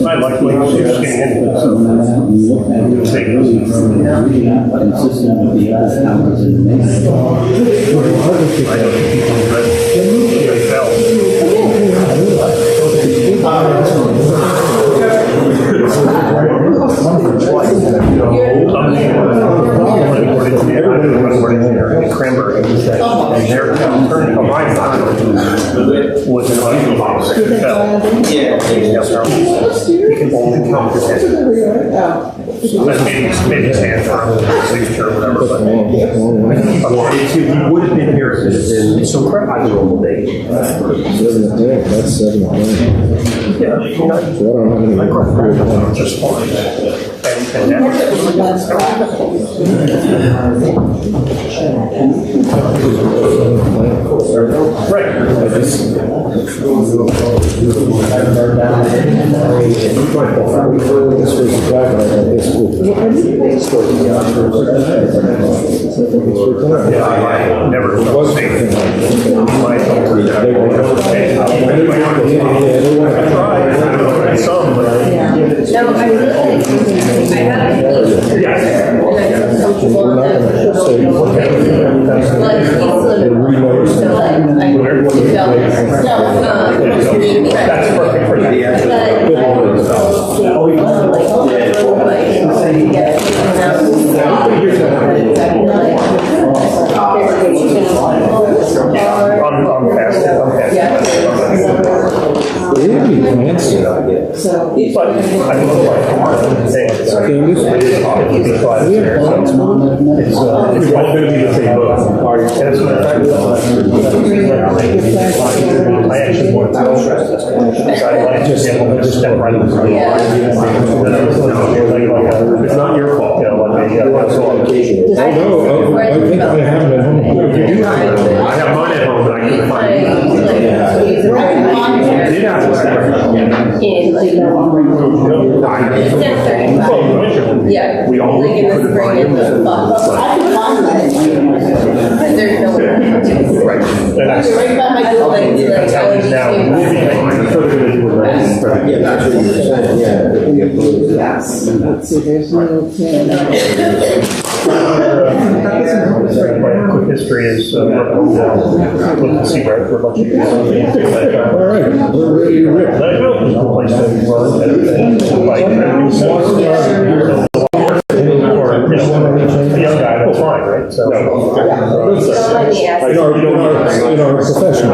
I like what you're getting into. Consistent with the other houses in the Cranberry, and their alternative was an unbelievable hotel. You can only count your head. Maybe his hands are on the signature or whatever, but he would have been here in so incredibly normal day. That's 7 o'clock. Yeah, I grew up just fine. And right. I never felt safe. That's perfect for that. I'm past it. But I don't know why it's going to be the same book. I actually want to I just step right in the it's not your fault. You know, like I think I have it at home. I have mine at home, but I couldn't find it. Yeah. We all like in the spring in the fall. There's no way. Right. Right by my door, like That's how it is now. Yeah, that's what you're saying, yeah. See, there's no My quick history is with the Seabright for a bunch of years. All right, we're ready to rip. Let it go. There's no place to run and like a young guy, that's fine, right? So In our profession. I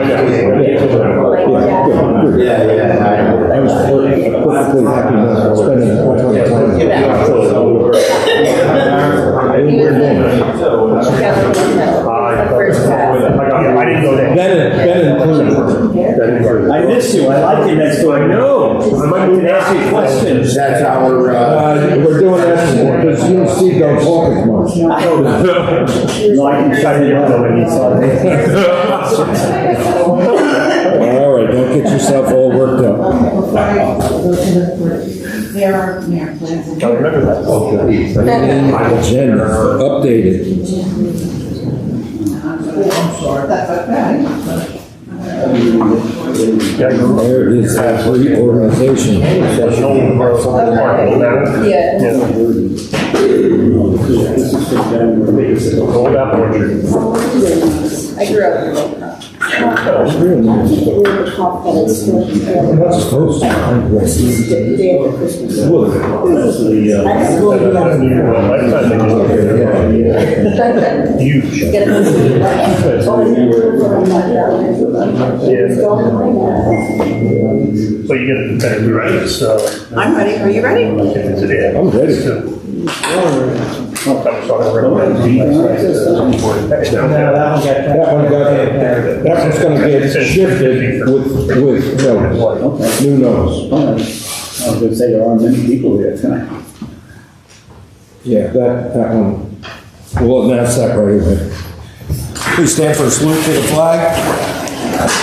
was perfectly happy not spending more time. I didn't go there. Ben included. I missed you. I like you next door. I know. I might need to ask you questions. That's our, we're doing that because you and Steve don't talk as much. No, I can try to run when you saw All right, don't get yourself all worked up. There are mayor plans. I remember that. Agenda updated. That's okay. There is that reorganization. Old apple orchard. I grew up. That's close. Huge. So you get better be ready. So I'm ready. Are you ready? I'm ready. That one's gonna get shifted with notes, new notes. I was going to say there aren't many people here tonight. Yeah, that one, we'll announce that right away. Please stand for a salute to the flag.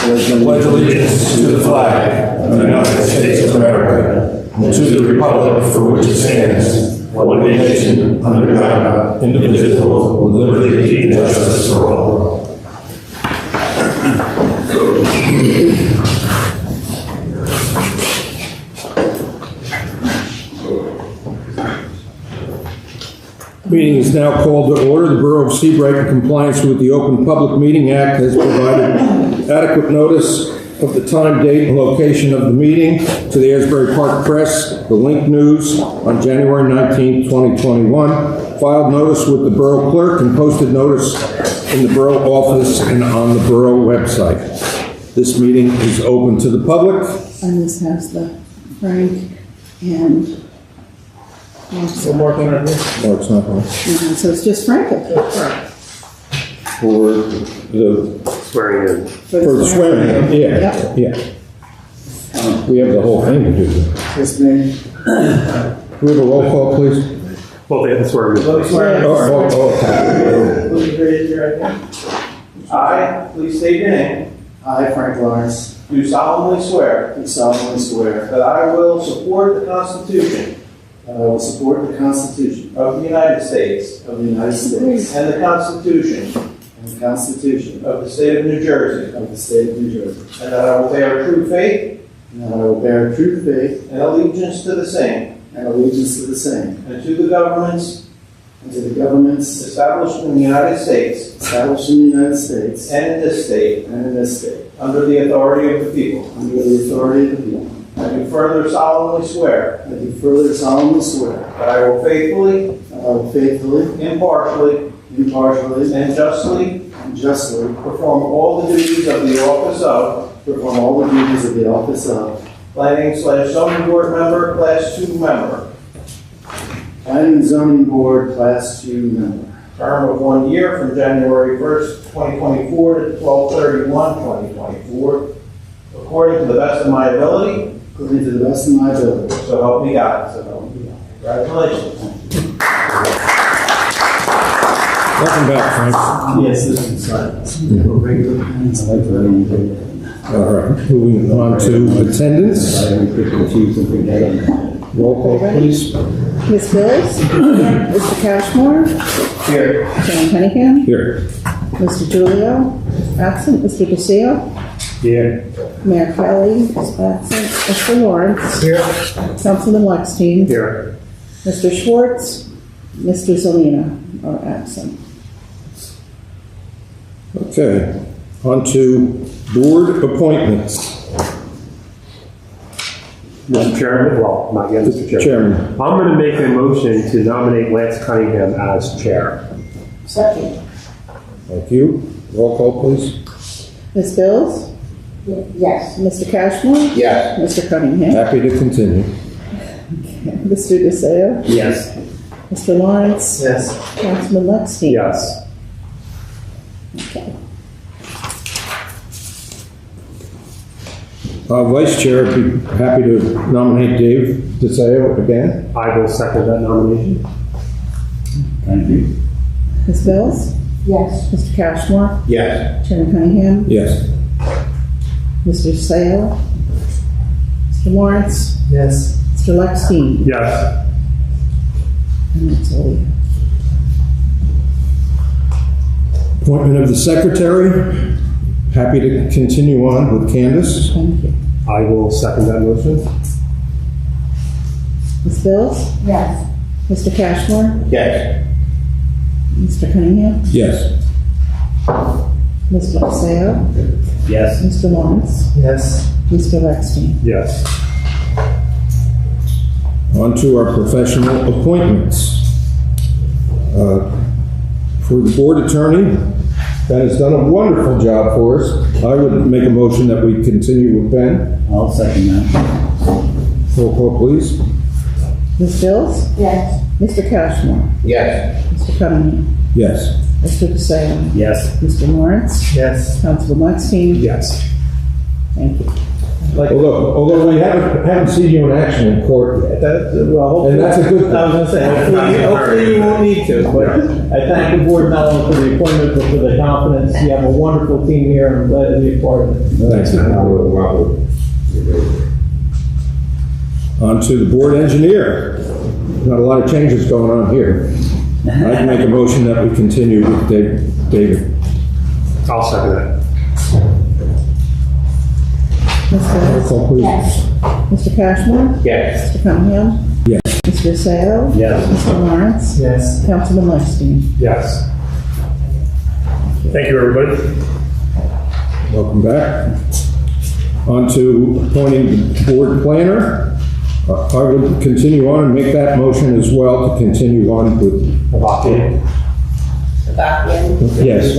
Pledge allegiance to the flag of the United States of America, and to the republic for which it stands, one nation, under God, indivisible, with liberty and justice for all. Meeting is now called to order. The Borough of Seabright, in compliance with the Open Public Meeting Act, has provided adequate notice of the time, date, and location of the meeting to the Asbury Park Press, the Link News, on January 19, 2021. Filed notice with the Borough Clerk and posted notice in the Borough office and on the Borough website. This meeting is open to the public. And this has the Frank and. No, it's not one. So it's just Frank. For the Swearing in. For the swearing, yeah, yeah. We have the whole thing to do. Yes, ma'am. Do we have a roll call, please? Well, they have to swear in. Please raise your right hand. I, please state your name, I, Frank Lawrence, do solemnly swear do solemnly swear that I will support the Constitution that I will support the Constitution of the United States of the United States and the Constitution and the Constitution of the State of New Jersey, of the State of New Jersey, and that I will bear true faith and that I will bear true faith and allegiance to the same and allegiance to the same, and to the governments and to the governments established in the United States established in the United States and in this state and in this state, under the authority of the people. under the authority of the people. I do further solemnly swear I do further solemnly swear that I will faithfully, that I will faithfully, impartially, impartially, and justly and justly perform all the duties of the office of perform all the duties of the office of Planning/Zoning Board Member, Class 2 member, Planning and Zoning Board Class 2 member, term of 1 year from January 1st, 2024 to 12/31/2024, according to the best of my ability, according to the best of my ability. so help me God. So help me God. Congratulations. Welcome back, Frank. Yes, this is regular plans. I like to read. All right, moving on to attendance. Roll call, please. Ms. Bills? Mr. Cashmore? Here. John Cunningham? Here. Mr. Julio? Absent. Mr. DeCio? Here. Mayor Kelly is absent. Mr. Lawrence? Here. Councilman Lexstein? Here. Mr. Schwartz? Mr. Zelina are absent. Okay, on to board appointments. Mr. Chairman, well, not yet, Mr. Chairman. Chairman. I'm going to make a motion to nominate Lance Cunningham as chair. Second. Thank you. Roll call, please. Ms. Bills? Yes. Mr. Cashmore? Yes. Mr. Cunningham? Happy to continue. Mr. DeSeo? Yes. Mr. Lawrence? Yes. Councilman Lexstein? Yes. Okay. Vice Chair, I'd be happy to nominate Dave DeSeo again. I will second that nomination. Thank you. Ms. Bills? Yes. Mr. Cashmore? Yes. Chairman Cunningham? Yes. Mr. DeSeo? Mr. Lawrence? Yes. Mr. Lexstein? Yes. And that's all we have. Appointment of the secretary. Happy to continue on with Candace. Thank you. I will second that motion. Ms. Bills? Yes. Mr. Cashmore? Yes. Mr. Cunningham? Yes. Mr. DeSeo? Yes. Mr. Lawrence? Yes. Mr. Lexstein? Yes. On to our professional appointments. For the board attorney, Ben has done a wonderful job for us. I would make a motion that we continue with Ben. I'll second that. Roll call, please. Ms. Bills? Yes. Mr. Cashmore? Yes. Mr. Cunningham? Yes. Mr. DeSeo? Yes. Mr. Lawrence? Yes. Councilman Lexstein? Yes. Thank you. Although we haven't seen you in action in court yet. And that's a good thing. I was going to say, hopefully you won't need to, but I thank the board not only for the appointment, but for the confidence. You have a wonderful team here, and I'm glad to be a part of it. Thanks, man. On to the board engineer. Not a lot of changes going on here. I'd make a motion that we continue with David. I'll second that. Ms. Roll Bills? call, please. Mr. Cashmore? Yes. Mr. Cunningham? Yes. Mr. Mr. DeSalle? Yes. Mr. Lawrence? Yes. Councilman Epstein? Yes. Thank you, everybody. Welcome back. On to appointing the board planner. I would continue on and make that motion as well to continue on with, Avakian. Sebastian. yes,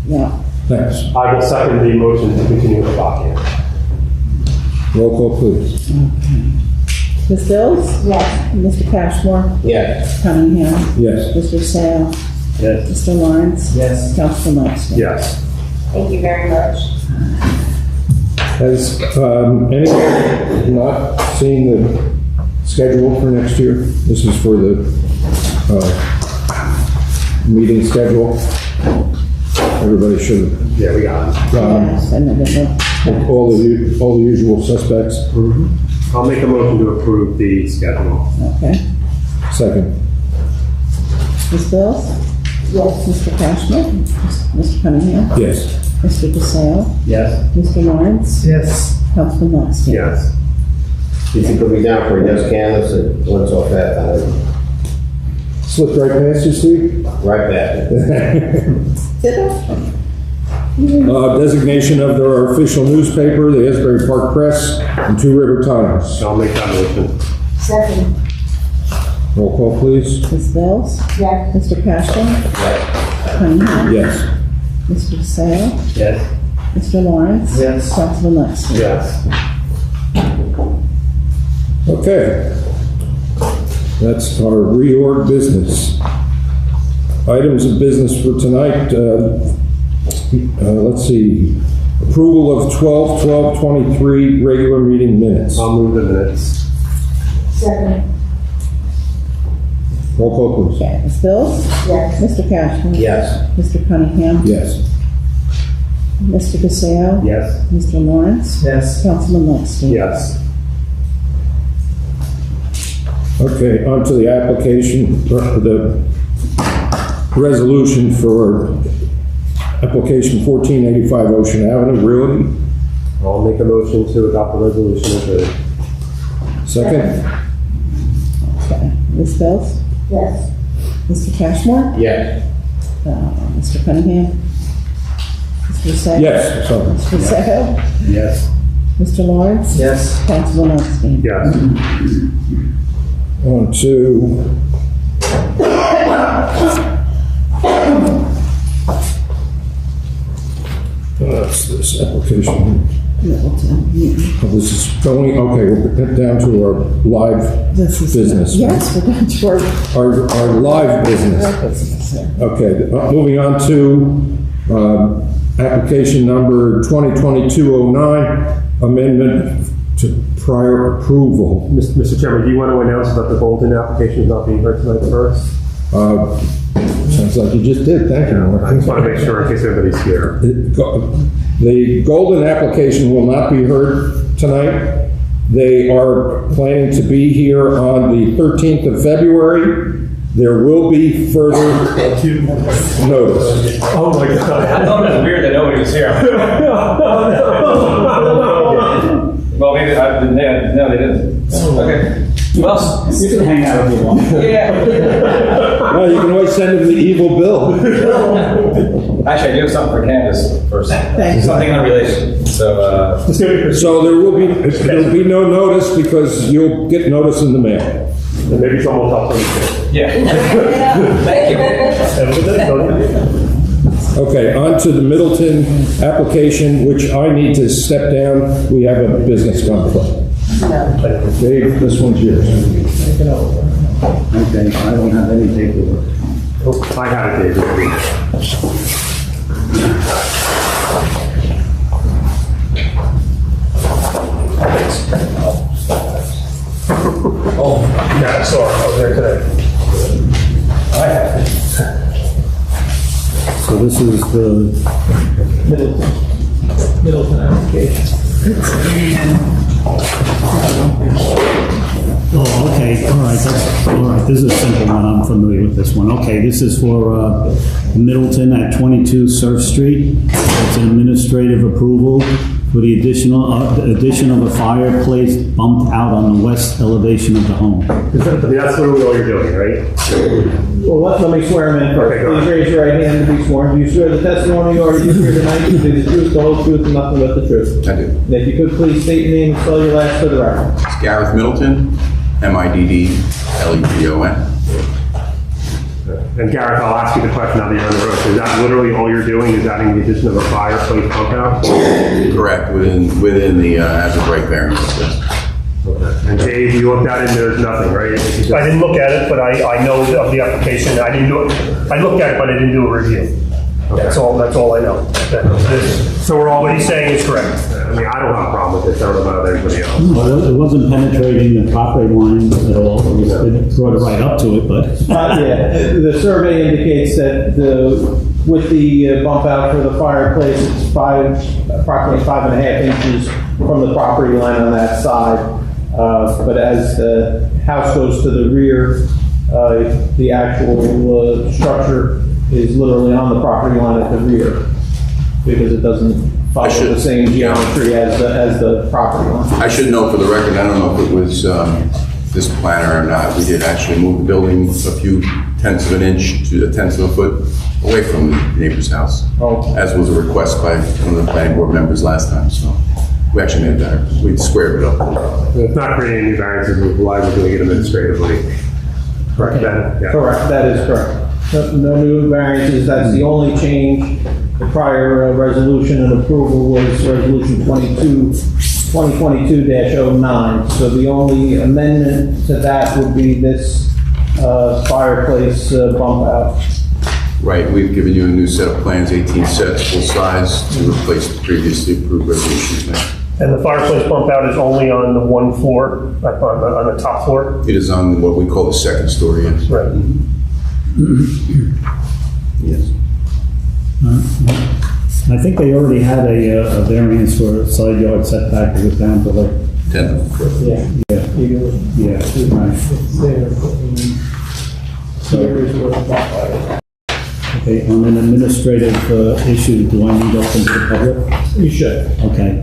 Yeah. thanks. I will second the motion to continue with Avakian. Roll call, please. Ms. Bills? Yes. Mr. Cashmore? Yes. Cunningham? Yes. Mr. DeSalle? Yes. Mr. Lawrence? Yes. Councilman Epstein? Yes. Thank you very much. Has anyone not seen the schedule for next year? This is for the meeting schedule. Everybody should have Yeah, we got it. gotten Yes, I know. all the usual suspects. I'll make a motion to approve the schedule. Okay. Second. Ms. Bills? Yes. Mr. Cashmore? Mr. Cunningham? Yes. Mr. DeSalle? Yes. Mr. Lawrence? Yes. Councilman Epstein? Yes. You can put me down for a yes canvas and once off that, Slipped right past you, Steve? right back. Did I? Designation of their official newspaper, the Asbury Park Press, and Two River Times. I'll make that motion. Second. Roll call, please. Ms. Bills? Yes. Mr. Cashmore? Cunningham? Yes. Mr. DeSalle? Yes. Mr. Lawrence? Yes. Councilman Epstein? Yes. Okay. That's our reorg business. Items of business for tonight, let's see. Approval of 12/12/23 regular meeting minutes. I'll move the minutes. Second. Roll call, please. Okay, Ms. Bills? Yes. Mr. Cashmore? Yes. Mr. Cunningham? Yes. Mr. DeSalle? Yes. Mr. Lawrence? Yes. Councilman Epstein? Yes. Okay, on to the application, the resolution for application 1485 Ocean Avenue, Realty. I'll make a motion to adopt the resolution as written. Second? Okay, Ms. Bills? Yes. Mr. Cashmore? Yes. Mr. Cunningham? Mr. DeSalle? Yes, sorry. Mr. DeSalle? Yes. Mr. Lawrence? Yes. Councilman Epstein? Yes. On to what's this application? Middleton. Oh, this is going, okay, we'll get down to our live This is. business. Yes, we're going to our Our live business. business here. Okay, moving on to application number 2022-09, amendment to prior approval. Mr. Chairman, do you want to announce that the Bolton application is not being heard tonight first? Sounds like you just did, thank you. I just want to make sure in case everybody's here. The Golden application will not be heard tonight. They are planning to be here on the 13th of February. There will be further notice. Oh, my God. I thought it was weird that nobody was here. Well, maybe no, they didn't. Okay. Well, You can hang out if you want. yeah. Well, you can always send them the evil bill. Actually, I do have something for Candace first. Thanks. Something unrelated. So, So there'll be no notice because you'll get notice in the mail. And maybe someone will talk to me. yeah. Thank you. Okay, on to the Middleton application, which I need to step down. We have a business conflict. Dave, this one's yours. Okay, I don't have any paperwork. Oh, I got it, David. Oh, yeah, sorry, I was there today. I have it. So this is the, Middleton application. Oh, okay, all right, this is a simple one, I'm familiar with this one. Okay, this is for Middleton at 22 Surf Street. It's an administrative approval with the addition of a fireplace bumped out on the west elevation of the home. That's literally all you're doing, right? Well, let me swear him in first. Okay, go Please ahead. raise your right hand to be sworn. Do you swear the testimony you already give here tonight is the truth, the whole truth, and nothing but the truth? I do. And if you could please state your name and spell your last for the record. It's Gareth Middleton, Middleton. And Gareth, I'll ask you the question now that you're on the road. So is that literally all you're doing, is adding the addition of a fireplace pump out? Correct, within the as-of-right variance. Yes. Okay. And Dave, you looked at it and there's nothing, right? I didn't look at it, but I know of the application. I looked at it, but I didn't do a review. That's all I know. So what he's saying is correct. I mean, I don't have a problem with this. I don't know about everybody else. Well, it wasn't penetrating the property line at all. It brought it right up to it, but. Yeah, the survey indicates that with the bump out for the fireplace, it's approximately 5.5 inches from the property line on that side. But as the house goes to the rear, the actual structure is literally on the property line at the rear, because it doesn't follow the same geometry as the property line. I should note for the record, I don't know if it was this planner or not, we did actually move the building a few tenths of an inch to a tenth of a foot away from the neighbor's house, as was a request by one of the planning board members last time, so we actually made that, we squared it up. It's not creating any variances, why we're doing it administratively. Correct, Ben? Yeah. Correct, that is correct. No new variances, that's the only change. The prior resolution and approval was resolution 2022-09. So the only amendment to that would be this fireplace bump out. Right, we've given you a new set of plans, 18 sets, full size, to replace the previously approved resolutions now. And the fireplace bump out is only on the one floor, up on the top floor? It is on what we call the second story, yes. Right. Yes. I think they already had a variance for a side yard setback that was down to the. 10. Yeah, right. Okay, on an administrative issue, do I need to open to the public? You should. Okay.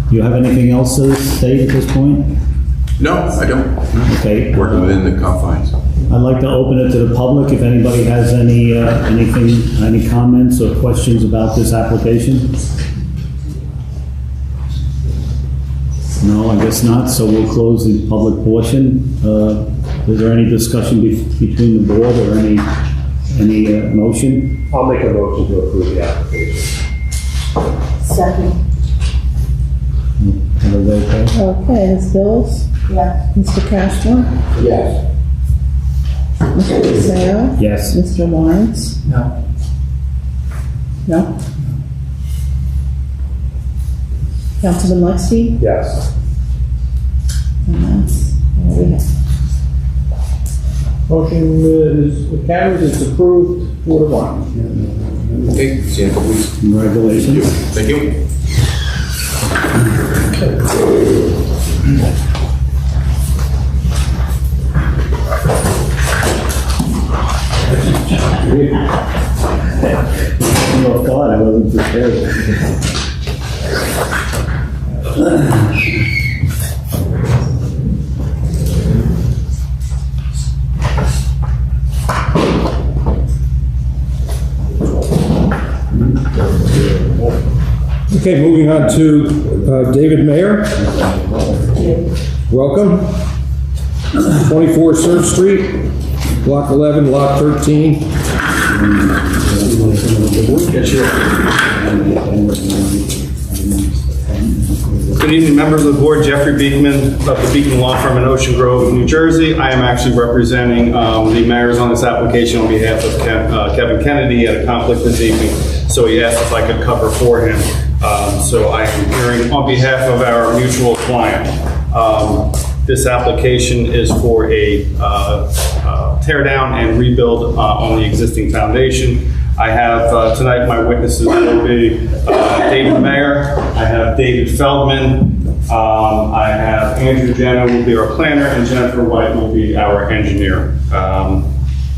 Do you have anything else to say at this point? No, I don't. Okay. Working within the confines. I'd like to open it to the public if anybody has any comments or questions about this application. No, I guess not, so we'll close the public portion. Is there any discussion between the board or any motion? I'll make a motion to approve the application. Second. Everybody okay? Okay, Ms. Bills? Yes. Mr. Cashmore? Yes. Mr. Sarah? Yes. Mr. Lawrence? No. No? Councilman Lexi? Yes. And that's all we have. Motion is carried, it's approved 4-1. Okay, see you in a couple weeks. Congratulations. Thank you. Oh, God, I wasn't prepared. Okay, moving on to David Mayer. Welcome. 24 Surf Street, Block 11, Lot 13. Good evening, members of the board. Jeffrey Beekman of the Beekman Law Firm in Ocean Grove, New Jersey. I am actually representing the mayors on this application on behalf of Kevin Kennedy. He had a conflict this evening, so he asked if I could cover for him. So I am hearing on behalf of our mutual client. This application is for a tear down and rebuild on the existing foundation. I have tonight my witnesses will be David Mayer, I have David Feldman, I have Andrew Jenner will be our planner, and Jennifer White will be our engineer.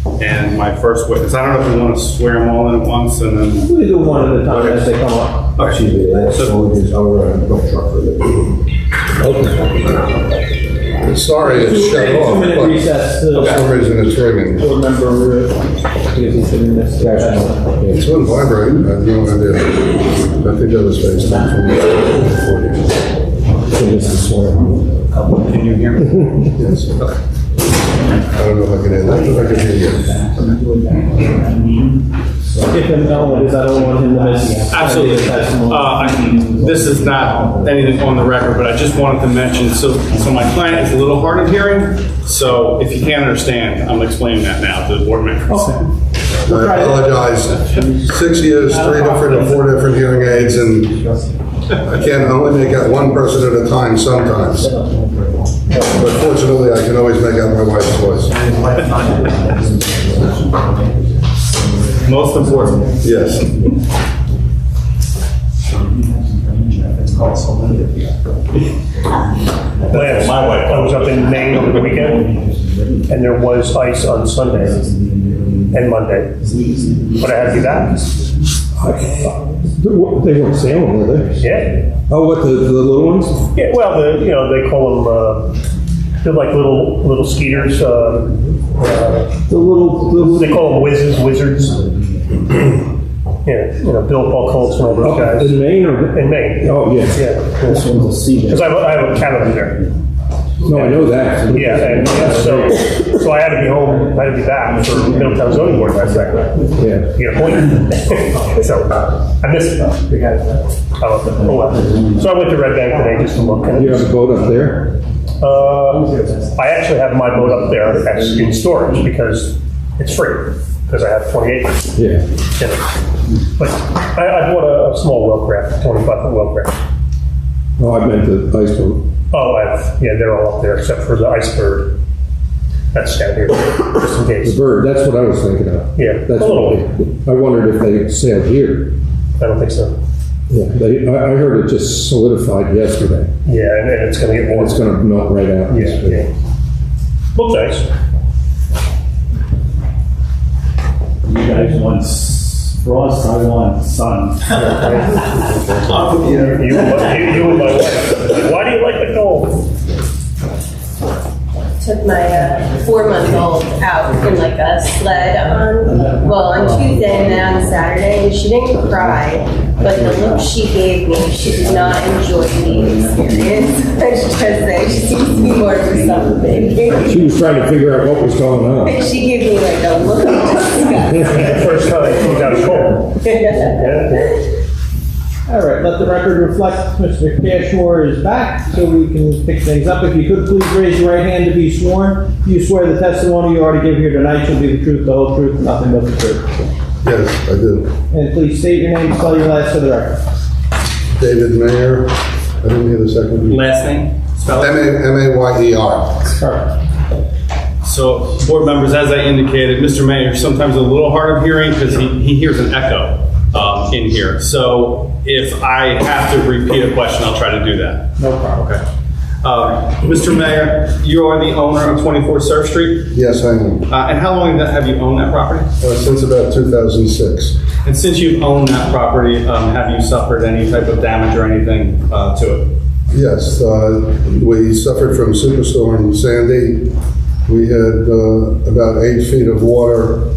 and my first witness. I don't know if we want to swear them all in at once and then. We do one at a time as they come up. Excuse me, that's all his own truck for the. Sorry, it's shut off. 2-minute but recess For some reason, it's ringing. to remember, because he's been in this. It's been vibrating, I have no idea. I think that was FaceTime from So this is swear. Can you hear me? Yes. I don't know if I can hear that, but I can hear you. If and because I don't want him to miss. Absolutely. This is not anything on the record, but I just wanted to mention, so my client is a little hard of hearing, so if you can't understand, I'm explaining that now to the board members. I apologize. 6 years, 3 different and 4 different hearing aids, and I can only make out one person at a time sometimes. But fortunately, I can always make out my wife's voice. Most important. Yes. Lance, I was up in Maine over the weekend, and there was ice on Sunday and Monday, but I had to be back. They weren't sailing, were they? Yeah. Oh, what, the little ones? Yeah, well, they call them, they're like little skeeters, The little. they call them wizards. Yeah, Bill Paul Colts and all those guys. In Maine or? In Maine. Oh, yes. Yeah. This one's a sea. Because I have a cabin there. No, I know that. Yeah, and so I had to be home, I had to be back for Middletown zoning board last night. Yeah. Get appointed. So I missed it. Oh, well. So I went to Red Bank today just to look. You have a boat up there? I actually have my boat up there in storage because it's free, because I have 20 acres. Yeah. But I bought a small wheelcraft, 25-foot wheelcraft. Oh, I meant the ice boat. Oh, they're all up there except for the iceberg. That's down here, just in case. The bird, that's what I was thinking of. Yeah, That's a little what I wondered if they sailed here. I don't think so. Yeah, I heard it just solidified yesterday. Yeah, and it's going to get And warm. it's gonna melt right out. Yeah. Looks nice. You guys want frost, I want sun. You and my wife. Why do you like the cold? Took my 4-month-old out in like a sled on Tuesday and then on Saturday, and she didn't cry, but the look she gave me, she did not enjoy the experience. I should just say, she seems to be more of something. She was trying to figure out what was going on. She gave me like a look of disgust. The first time she got cold. Yeah. All right, let the record reflect Mr. Cashmore is back, so we can pick things up. If you could, please raise your right hand to be sworn. Do you swear the testimony you already give here tonight shall be the truth, the whole truth, and nothing but the truth? Yes, I do. And please state your name, spell your last for the record. David Mayer. I didn't hear the second. Last name? Spell it. Mayer. Perfect. So, board members, as I indicated, Mr. Mayor, sometimes a little hard of hearing because he hears an echo in here. So if I have to repeat a question, I'll try to do that. No problem. Okay. Mr. Mayor, you are the owner of 24 Surf Street? Yes, I am. And how long have you owned that property? Since about 2006. And since you've owned that property, have you suffered any type of damage or anything to it? Yes, we suffered from Superstorm Sandy. We had about 8 feet of water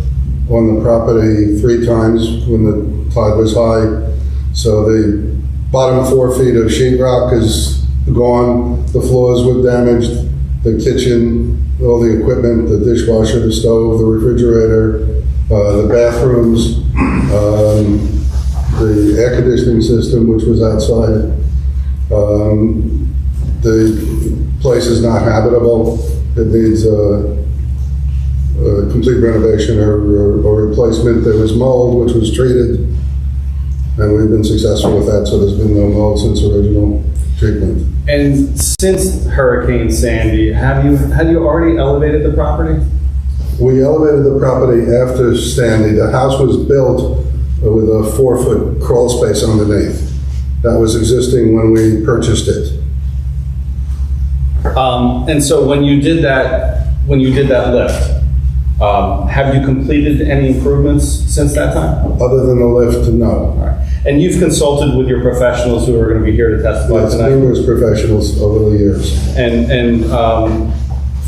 on the property 3 times when the tide was high. So the bottom 4 feet of sheetrock is gone. The floors were damaged. The kitchen, all the equipment, the dishwasher, the stove, the refrigerator, the bathrooms, the air conditioning system, which was outside. The place is not habitable. It needs a complete renovation or replacement. There was mold, which was treated, and we've been successful with that, so there's been no mold since original treatment. And since Hurricane Sandy, have you already elevated the property? We elevated the property after Sandy. The house was built with a 4-foot crawl space underneath. That was existing when we purchased it. And so when you did that lift, Have you completed any improvements since that time? Other than the lift, no. All right. And you've consulted with your professionals who are going to be here to testify Yes, tonight? numerous professionals over the years. And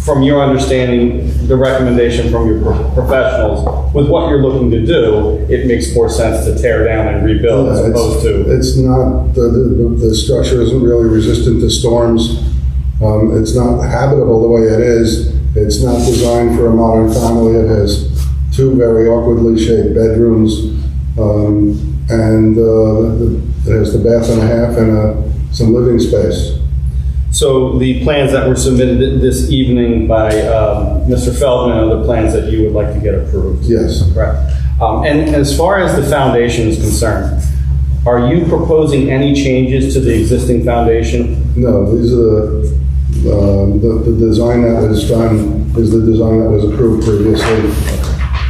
from your understanding, the recommendation from your professionals, with what you're looking to do, it makes more sense to tear down and rebuild as opposed to... It's not, the structure isn't really resistant to storms. It's not habitable the way it is. It's not designed for a modern family. It has 2 very awkwardly shaped bedrooms, and it has the bath and a half and some living space. So the plans that were submitted this evening by Mr. Feldman are the plans that you would like to get approved? Yes. Correct. And as far as the foundation is concerned, are you proposing any changes to the existing foundation? No, these are the design that was done is the design that was approved previously.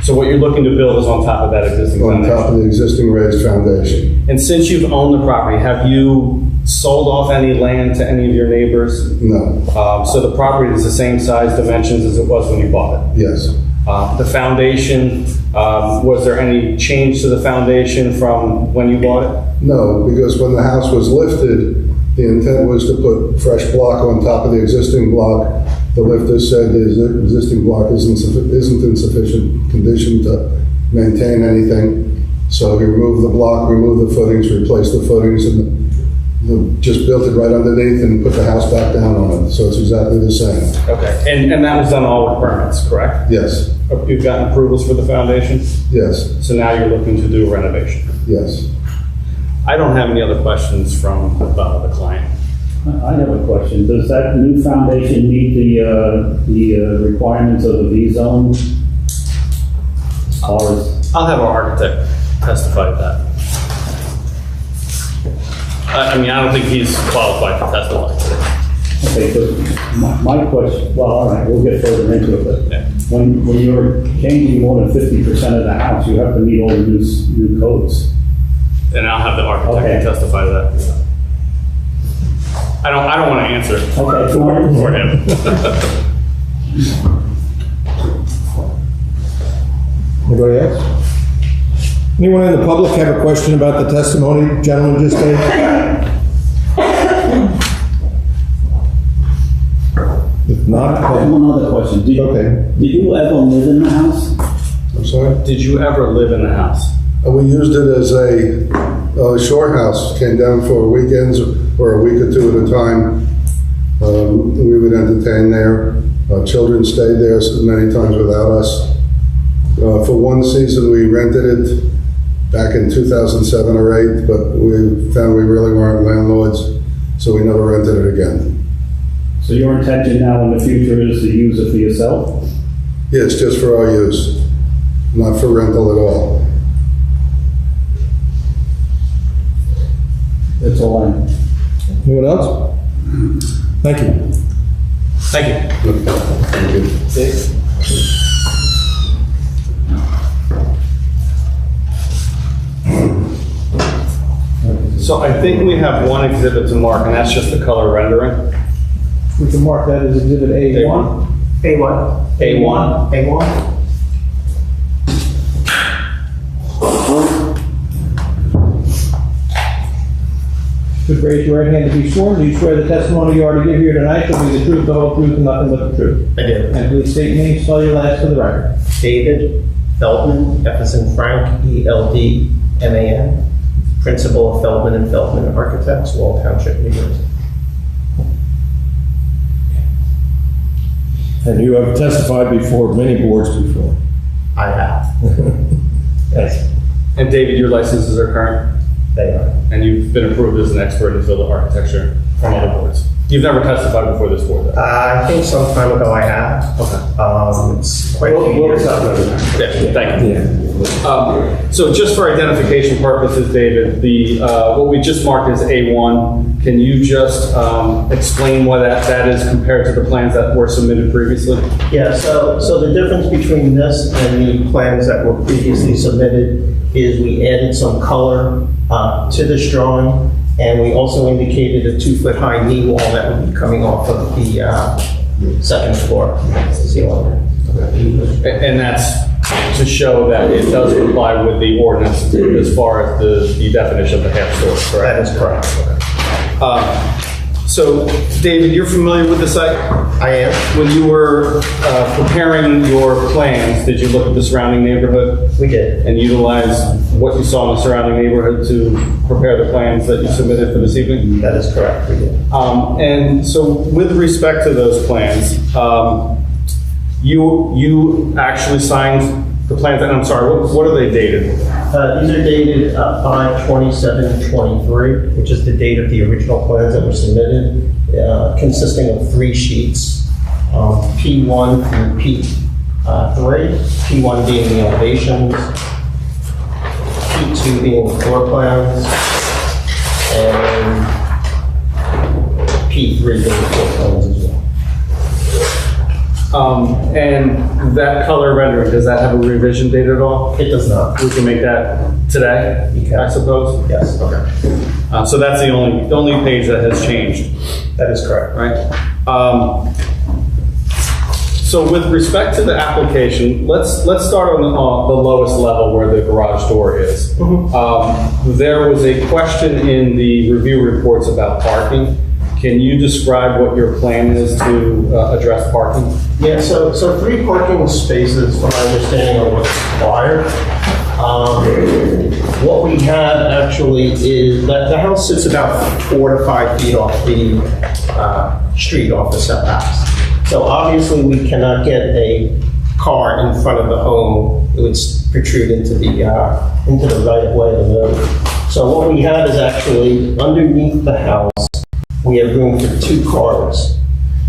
So what you're looking to build is on top of that existing On foundation? top of the existing raised foundation. And since you've owned the property, have you sold off any land to any of your neighbors? No. So the property is the same size dimensions as it was when you bought it? Yes. The foundation, was there any change to the foundation from when you bought it? No, because when the house was lifted, the intent was to put fresh block on top of the existing block. The lifter said the existing block isn't in sufficient condition to maintain anything. So he removed the block, removed the footings, replaced the footings, and just built it right underneath and put the house back down on it. So it's exactly the same. Okay, and that was done all with permits, correct? Yes. You've gotten approvals for the foundation? Yes. So now you're looking to do a renovation? Yes. I don't have any other questions from the client. I have a question. Does that new foundation meet the requirements of the V-zone? I'll have our architect testify to that. I mean, I don't think he's qualified to testify to it. Okay, so my question, well, all right, we'll get further into it, but when you're changing more than 50% of the house, you have to meet all the new codes. And I'll have the architect testify to that. I don't want to answer for him. Anybody else? Anyone in the public have a question about the testimony the gentleman just gave? If not, I have one other question. Did you ever live in the house? I'm sorry? Did you ever live in the house? We used it as a shore house. Came down for weekends or a week or 2 at a time. We would entertain there. Children stayed there many times without us. For one season, we rented it back in 2007 or 8, but we found we really weren't landlords, so we never rented it again. So your intention now in the future is to use it for yourself? Yes, just for our use, not for rental at all. That's all I know. Anyone else? Thank you. Thank you. Thank you. So I think we have one exhibit to mark, and that's just the color rendering. We can mark that as exhibit A1. A1. A1. A1. Should raise your right hand to be sworn. Do you swear the testimony you are to give here tonight shall be the truth, the whole truth, and nothing but the truth? I do. And please state your name, spell your last for the record. David Feldman, F as in Frank, E-L-D-M-A-N, Principal of Feldman and Feldman Architects, Wall Township, New Jersey. And you have testified before many boards before. I have. Yes, And David, your licenses are current? they are. And you've been approved as an expert in field of architecture from other boards? You've never testified before this board, though? I think some time ago I have. Okay. It's quite a few years ago. Yeah, thank you. So just for identification purposes, David, what we just marked as A1, can you just explain why that is compared to the plans that were submitted previously? Yeah, so the difference between this and the plans that were previously submitted is we added some color to this drawing, and we also indicated a 2-foot-high knee wall that would be coming off of the second floor ceiling. And that's to show that it does comply with the ordinance as far as the definition of the half story, correct? That is correct. So, David, you're familiar with the site? I am. When you were preparing your plans, did you look at the surrounding neighborhood? We did. And utilize what you saw in the surrounding neighborhood to prepare the plans that you submitted for this evening? That is correct, we did. And so with respect to those plans, you actually signed the plans, and I'm sorry, what are they dated? These are dated 5/27/23, which is the date of the original plans that were submitted, consisting of 3 sheets, P1 through P3, P1 being the elevations, P2 being the floor plans, and P3 being the floor plans as well. And that color rendering, does that have a revision date at all? It does not. We can make that today, You can. I suppose? Yes. Okay. So that's the only page that has changed, That is correct. right? So with respect to the application, let's start on the lowest level where the garage door is. There was a question in the review reports about parking. Can you describe what your plan is to address parking? Yeah, so 3 parking spaces, from my understanding, are what's required. What we have actually is that the house sits about 4 to 5 feet off the street, off the setbacks. So obviously, we cannot get a car in front of the home. It would protrude into the right of way of the road. So what we have is actually underneath the house, we have room for 2 cars.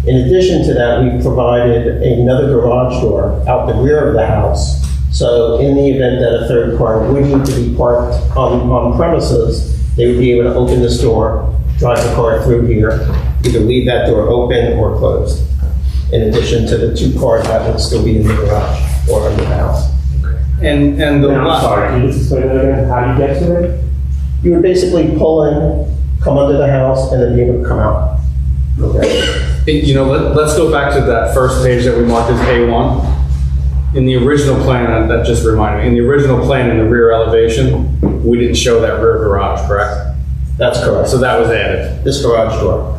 In addition to that, we provided another garage door out the rear of the house. So in the event that a 3rd car would need to be parked on premises, they would be able to open this door, drive the car through here, either leave that door open or closed. In addition to the 2 cars that would still be in the garage or under the house. And the I'm sorry, can you just explain that again? How do you get to it? You would basically pull in, come under the house, and then be able to come out. Okay. You know, let's go back to that first page that we marked as A1. In the original plan, that just reminded me, in the original plan in the rear elevation, we didn't show that rear garage, correct? That's correct. So that was added. This garage door.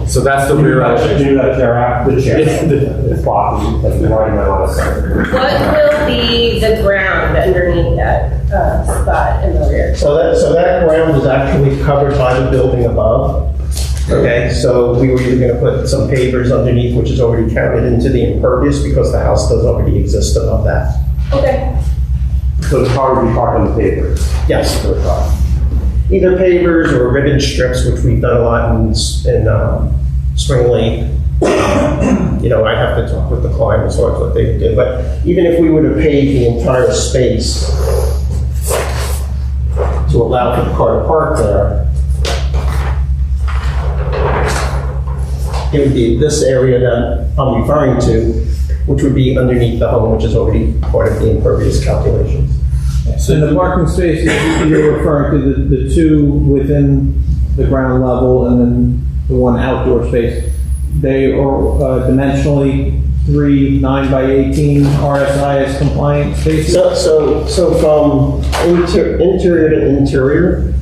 So that's the rear elevation. Do that chair out, the chair. It's blocking, that's why you might want to say. What will be the ground underneath that spot in the rear? So that ground is actually covered by the building above. Okay, so we were either gonna put some pavers underneath, which is already counted into the impervious because the house does already exist above that. Okay. So the car would be parked on the pavement? Yes. Either pavers or ribbon strips, which we've done a lot in Spring Lake. You know, I'd have to talk with the client as far as what they would do. But even if we were to pave the entire space to allow for the car to park there, it would be this area that I'm referring to, which would be underneath the home, which is already part of the impervious calculations. So the parking spaces, you're referring to the 2 within the ground level and then the 1 outdoor space. They are dimensionally 3 9x18 RSIS compliant spaces? So from interior to interior,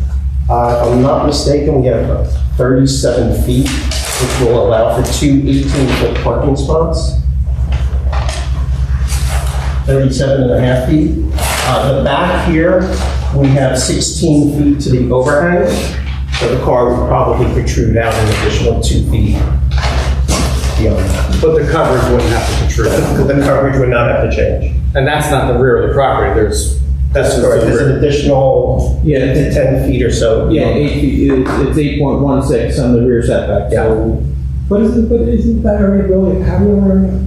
if I'm not mistaken, we have 37 feet, which will allow for 2 18-foot parking spots. 37.5 feet. The back here, we have 16 feet to the overhang, so the car would probably protrude out an additional 2 feet beyond that. But the coverage wouldn't have to protrude. The coverage would not have to change. And that's not the rear of the property, That's correct. There's an additional 10 feet or so. Yeah, 8 feet, it's 8.16 on the rear setback. Yeah. So, isn't that area really a patio area?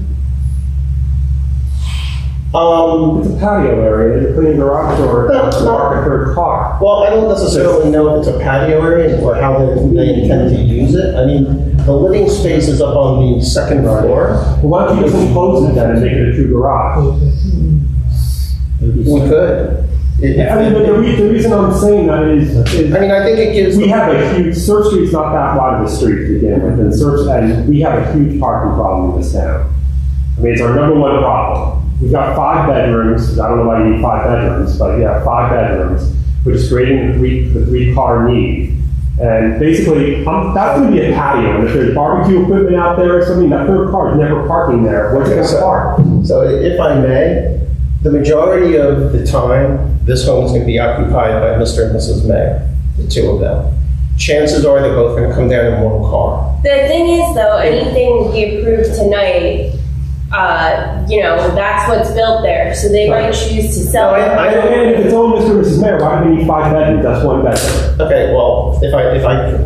It's a patio area, you're putting a garage door to park a 3rd car. Well, I don't necessarily know if it's a patio area or how they intend to use it. I mean, the living space is up on the 2nd floor. Well, why don't you just enclose it then and make it a true garage? We could. I mean, but the reason I'm saying that is I mean, I think it gives. we have a huge, Surf Street's not that wide of a street to begin with, and we have a huge parking problem in this town. I mean, it's our number one problem. We've got 5 bedrooms, I don't know why you need 5 bedrooms, but yeah, 5 bedrooms, which is creating the 3-car need. And basically, that's gonna be a patio, and if there's barbecue equipment out there or something, that 3rd car is never parking there. Where's it gonna park? So if I may, the majority of the time, this home is going to be occupied by Mr. and Mrs. May, the 2 of them. Chances are they're both going to come down in 1 car. The thing is, though, anything we approve tonight, that's what's built there, so they might choose to sell it. And if it's only Mr. and Mrs. Mayor, why do we need 5 bedrooms? That's 1 bedroom. Okay, well, if I can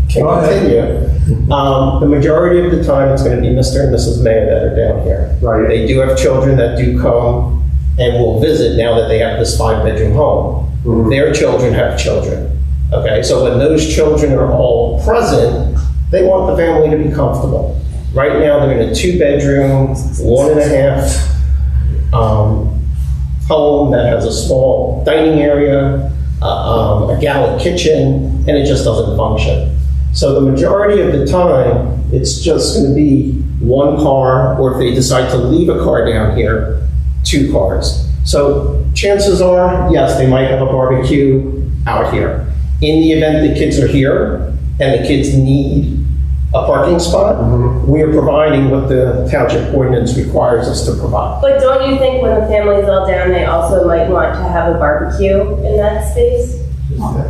continue, the majority of the time, it's going to be Mr. and Mrs. Mayor that are down here. Right. They do have children that do come and will visit now that they have this 5-bedroom home. Mm-hmm. Their children have children. Okay, so when those children are all present, they want the family to be comfortable. Right now, they're in a 2-bedroom, 1.5 home that has a small dining area, a galley kitchen, and it just doesn't function. So the majority of the time, it's just going to be 1 car, or if they decide to leave a car down here, 2 cars. So chances are, yes, they might have a barbecue out here. In the event the kids are here and the kids need a parking spot, we are providing what the township ordinance requires us to provide. But don't you think when the family's all down, they also might want to have a barbecue in that space? On the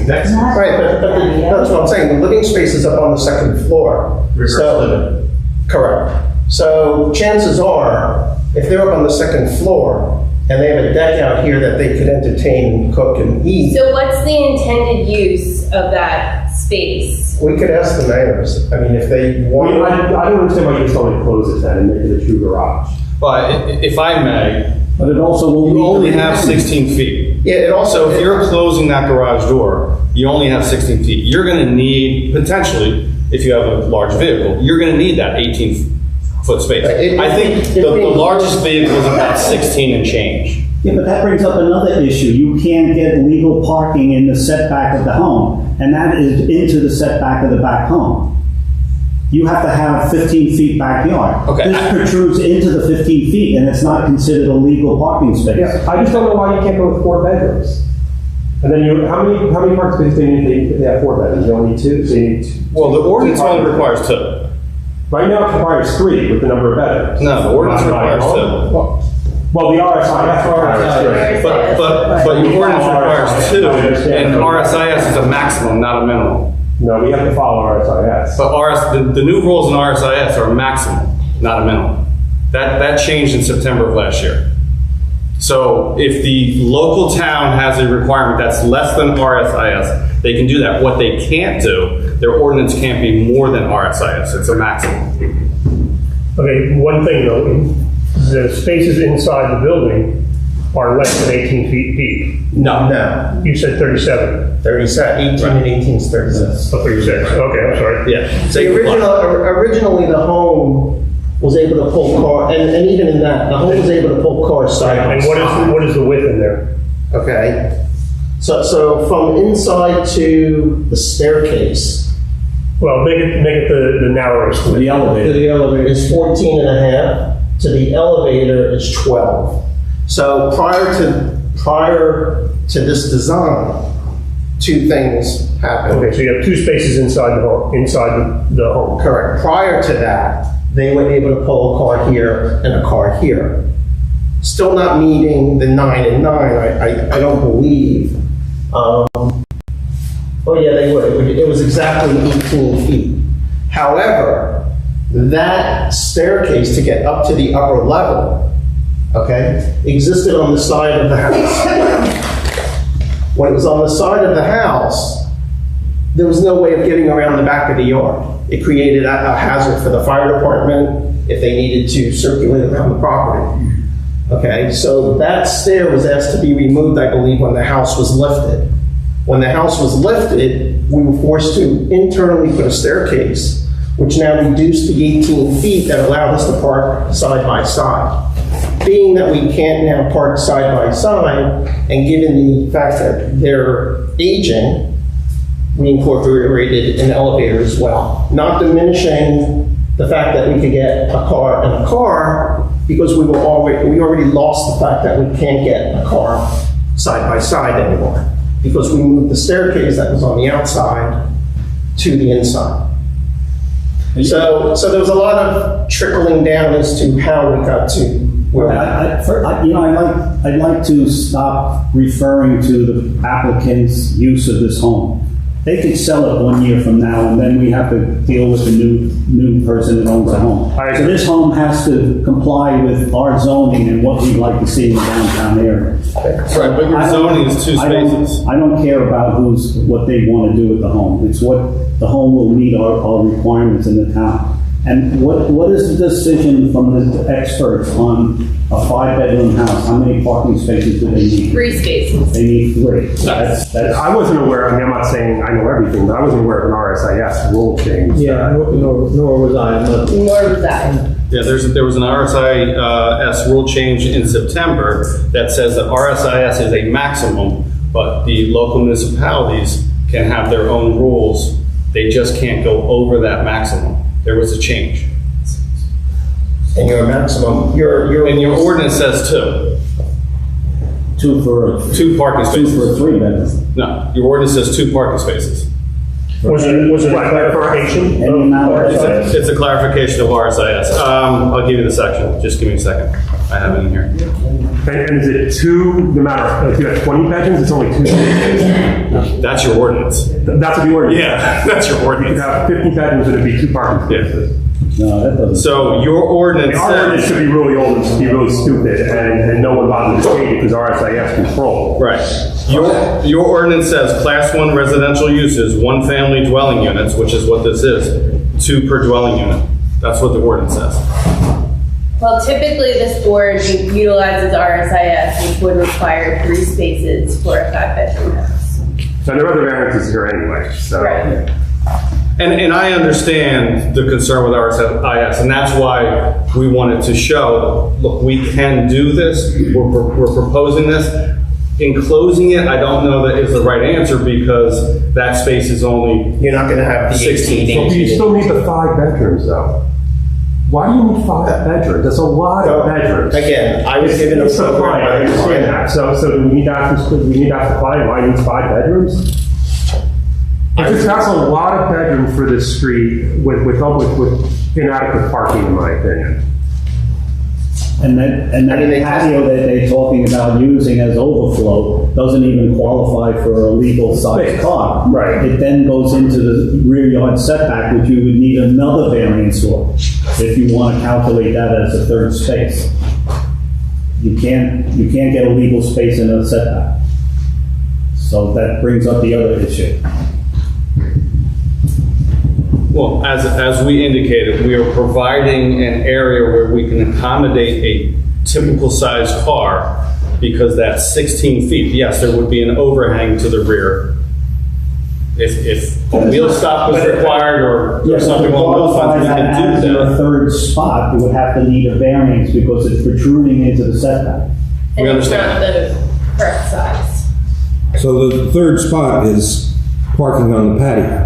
deck. Not- Right, but that's what I'm saying, the living space is up on the 2nd floor. So, correct. So chances are, if they're up on the 2nd floor, and they have a deck out here that they could entertain, cook, and eat. So what's the intended use of that space? We could ask the mayors. I mean, if they want. I don't understand why you just only close it then and make it a true garage. But if I may, But it also will. you only have 16 feet. Yeah, it also. So if you're closing that garage door, you only have 16 feet. You're going to need, potentially, if you have a large vehicle, you're going to need that 18-foot space. I think the largest vehicle is about 16 and change. Yeah, but that brings up another issue. You can't get legal parking in the setback of the home, and that is into the setback of the back home. You have to have 15 feet backyard. Okay. This protrudes into the 15 feet, and it's not considered a legal parking space. Yeah, I just don't know why you can't go with 4 bedrooms. And then how many parking spaces do you need if they have 4 bedrooms? You only need 2? So you need 2. Well, the ordinance only requires 2. Right now it requires 3 with the number of bedrooms. No, the ordinance requires 2. Well, the RSIS requires 3. But your ordinance requires 2, and RSIS is a maximum, not a minimum. No, we have to follow RSIS. But the new rules in RSIS are a maximum, not a minimum. That changed in September of last year. So if the local town has a requirement that's less than RSIS, they can do that. What they can't do, their ordinance can't be more than RSIS. It's a maximum. Okay, one thing though, the spaces inside the building are less than 18 feet deep. No. You said 37. 37, 18 and 18 is 36. Oh, 36, okay, I'm sorry. Yeah. Originally, the home was able to pull car, and even in that, the home was able to pull cars side by And side. what is the width in there? Okay. So from inside to the staircase, Well, make it the narrowest. The to elevator. the elevator is 14 and a half, to the elevator is 12. So prior to this design, 2 things happened. Okay, so you have 2 spaces inside the home. Correct. Prior to that, they were able to pull a car here and a car here. Still not meeting the 9 and 9, I don't believe. Oh yeah, they would. It was exactly 18 feet. However, that staircase to get up to the upper level, okay, existed on the side of the house. When it was on the side of the house, there was no way of getting around the back of the yard. It created a hazard for the fire department if they needed to circulate around the property. Okay, so that stair was asked to be removed, I believe, when the house was lifted. When the house was lifted, we were forced to internally put a staircase, which now reduced the 18 feet that allowed us to park side by side. Being that we can't now park side by side, and given the fact that they're aging, we incorporated an elevator as well. Not diminishing the fact that we could get a car and a car, because we already lost the fact that we can't get a car side by side anymore, because we moved the staircase that was on the outside to the inside. So there was a lot of trickling down as to how we got to where we I'd like to stop referring to the applicant's use of this home. They could sell it 1 year from now, and then we have to deal with the new person that owns the home. So this home has to comply with our zoning and what we'd like to see in the downtown area. Right, but your zoning is 2 spaces. I don't care about what they want to do with the home. It's what the home will meet our requirements in the town. And what is the decision from the experts on a 5-bedroom house? How many parking spaces do they need? 3 spaces. They need 3. That's I wasn't aware, I mean, I'm not saying I know everything, but I wasn't aware of an RSIS rule change. Yeah, nor was I. Nor was I. Yeah, there was an RSIS rule change in September that says that RSIS is a maximum, but the local municipalities can have their own rules. They just can't go over that maximum. There was a change. And your maximum, and your ordinance says 2. 2 parking spaces. 2 for a 3-bedroom. No, your ordinance says 2 parking spaces. Was it a clarification? It's a clarification of RSIS. I'll give you the section. Just give me a second. I have it in here. And is it 2, no matter, if you have 20 bedrooms, it's only 2 spaces? That's your ordinance. That's what the ordinance. Yeah, that's your If ordinance. you have 50 bedrooms, it'd be 2 parking spaces. No, that doesn't. So your ordinance Our ordinance says, should be really old and be really stupid, and no one bothers to change it because RSIS control. right. Your ordinance says class 1 residential uses, 1 family dwelling units, which is what this is, 2 per dwelling unit. That's what the ordinance says. Well, typically this board utilizes RSIS, which would require 3 spaces for a 5-bedroom house. So there are other variances here anyway, so. Right. And I understand the concern with RSIS, and that's why we wanted to show, look, we can do this. We're proposing this. In closing it, I don't know that is the right answer because that space is only you're not going to have the 16. So you still need the 5 bedrooms though. Why do you need 5 bedrooms? That's a lot of bedrooms. Again, I was given a It's a program. I understand that. So do we need to ask the client why he needs 5 bedrooms? Because that's a lot of bedrooms for this street with inadequate parking, in my opinion. And that patio that they're talking about using as overflow doesn't even qualify for a legal size car. Right. It then goes into the rear yard setback, which you would need another variance for, if you want to calculate that as a 3rd space. You can't get a legal space in a setback. So that brings up the other issue. Well, as we indicated, we are providing an area where we can accommodate a typical size car because that's 16 feet. Yes, there would be an overhang to the rear. If a wheel stop was required or something along those lines, we can As do your that. 3rd spot, you would have to need a variance because it's protruding into the setback. And We it's not understand. the correct size. So the 3rd spot is parking on the patio.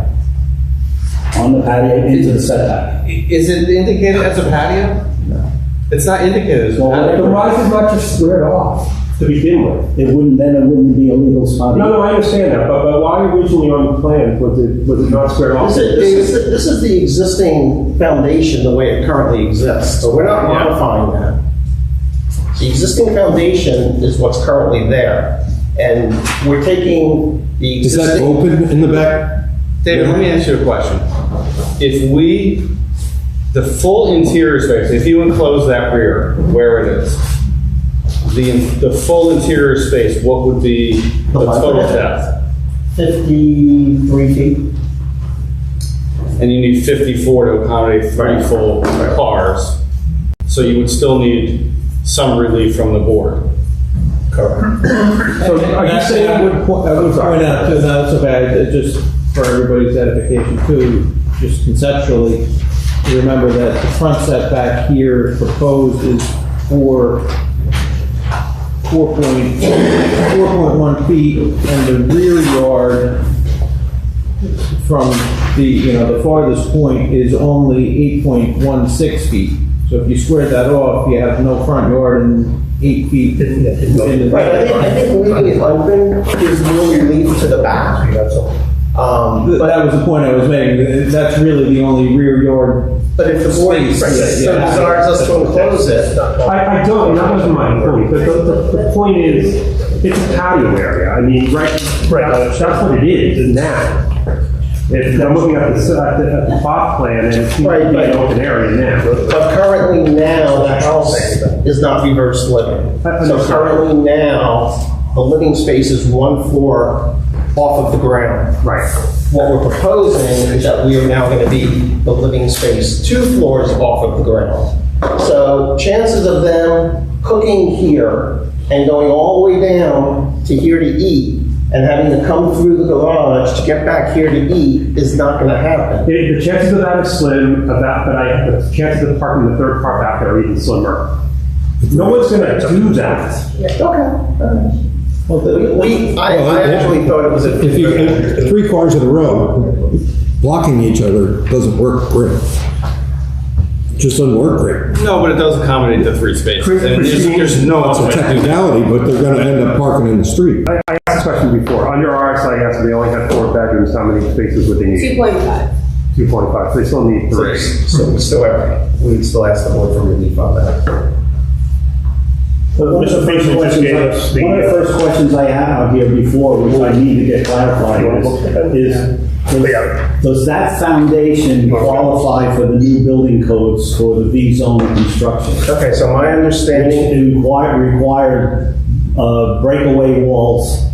On the patio into the setback. Is it indicated as a patio? No. It's not indicated as a Well, The patio. garage is not just squared off to begin with. It wouldn't be a legal spot. No, I understand that, but why originally on the plan was it not squared off? This is the existing foundation, the way it currently exists. So we're not modifying that. The existing foundation is what's currently there. And we're taking the Is that existing. open in the back? David, let me ask you a question. If the full interior space, if you enclose that rear where it is, the full interior space, what would be the total depth? 53 feet. And you need 54 to accommodate 3 full cars. So you would still need some relief from the board. Correct. So are you saying I would point out too, not so bad, just for everybody's edification too, just conceptually, you remember that the front setback here proposed is 4.1 feet, and the rear yard from the farthest point is only 8.16 feet. So if you square that off, you have no front yard and 8 feet in the. Right, I think leaving it open is more relief to the back. That's all. That was the point I was making. That's really the only rear yard. But if the board desires us to enclose it. I don't, and that wasn't my point, but the point is, it's a patio area. I mean, that's what it is now. I'm looking at the plot plan, and it seems to be an open area now. But currently now, the house is not reverse living. So currently now, the living space is 1 floor off of the ground. Right. What we're proposing is that we are now going to be the living space 2 floors off of the ground. So chances of them cooking here and going all the way down to here to eat and having to come through the garage to get back here to eat is not going to happen. The chances of that are slim, but the chances of parking the third car back there are even slimmer. No one's going to do that. Okay. I actually thought it was If you have 3 cars in a row, blocking each other doesn't work great. It just doesn't work great. No, but it does accommodate the 3 spaces. And there's no It's a technicality, but they're gonna end up parking in the street. I asked this question before. Under RSIS, we only have 4 bedrooms. How many spaces would they need? 2.5. 2.5. So they still need 3. So we still ask the board for relief on that. One of the first questions I have here before, which I need to get clarified, is does that foundation qualify for the new building codes for the V-zone construction? Okay, so my understanding... Required breakaway walls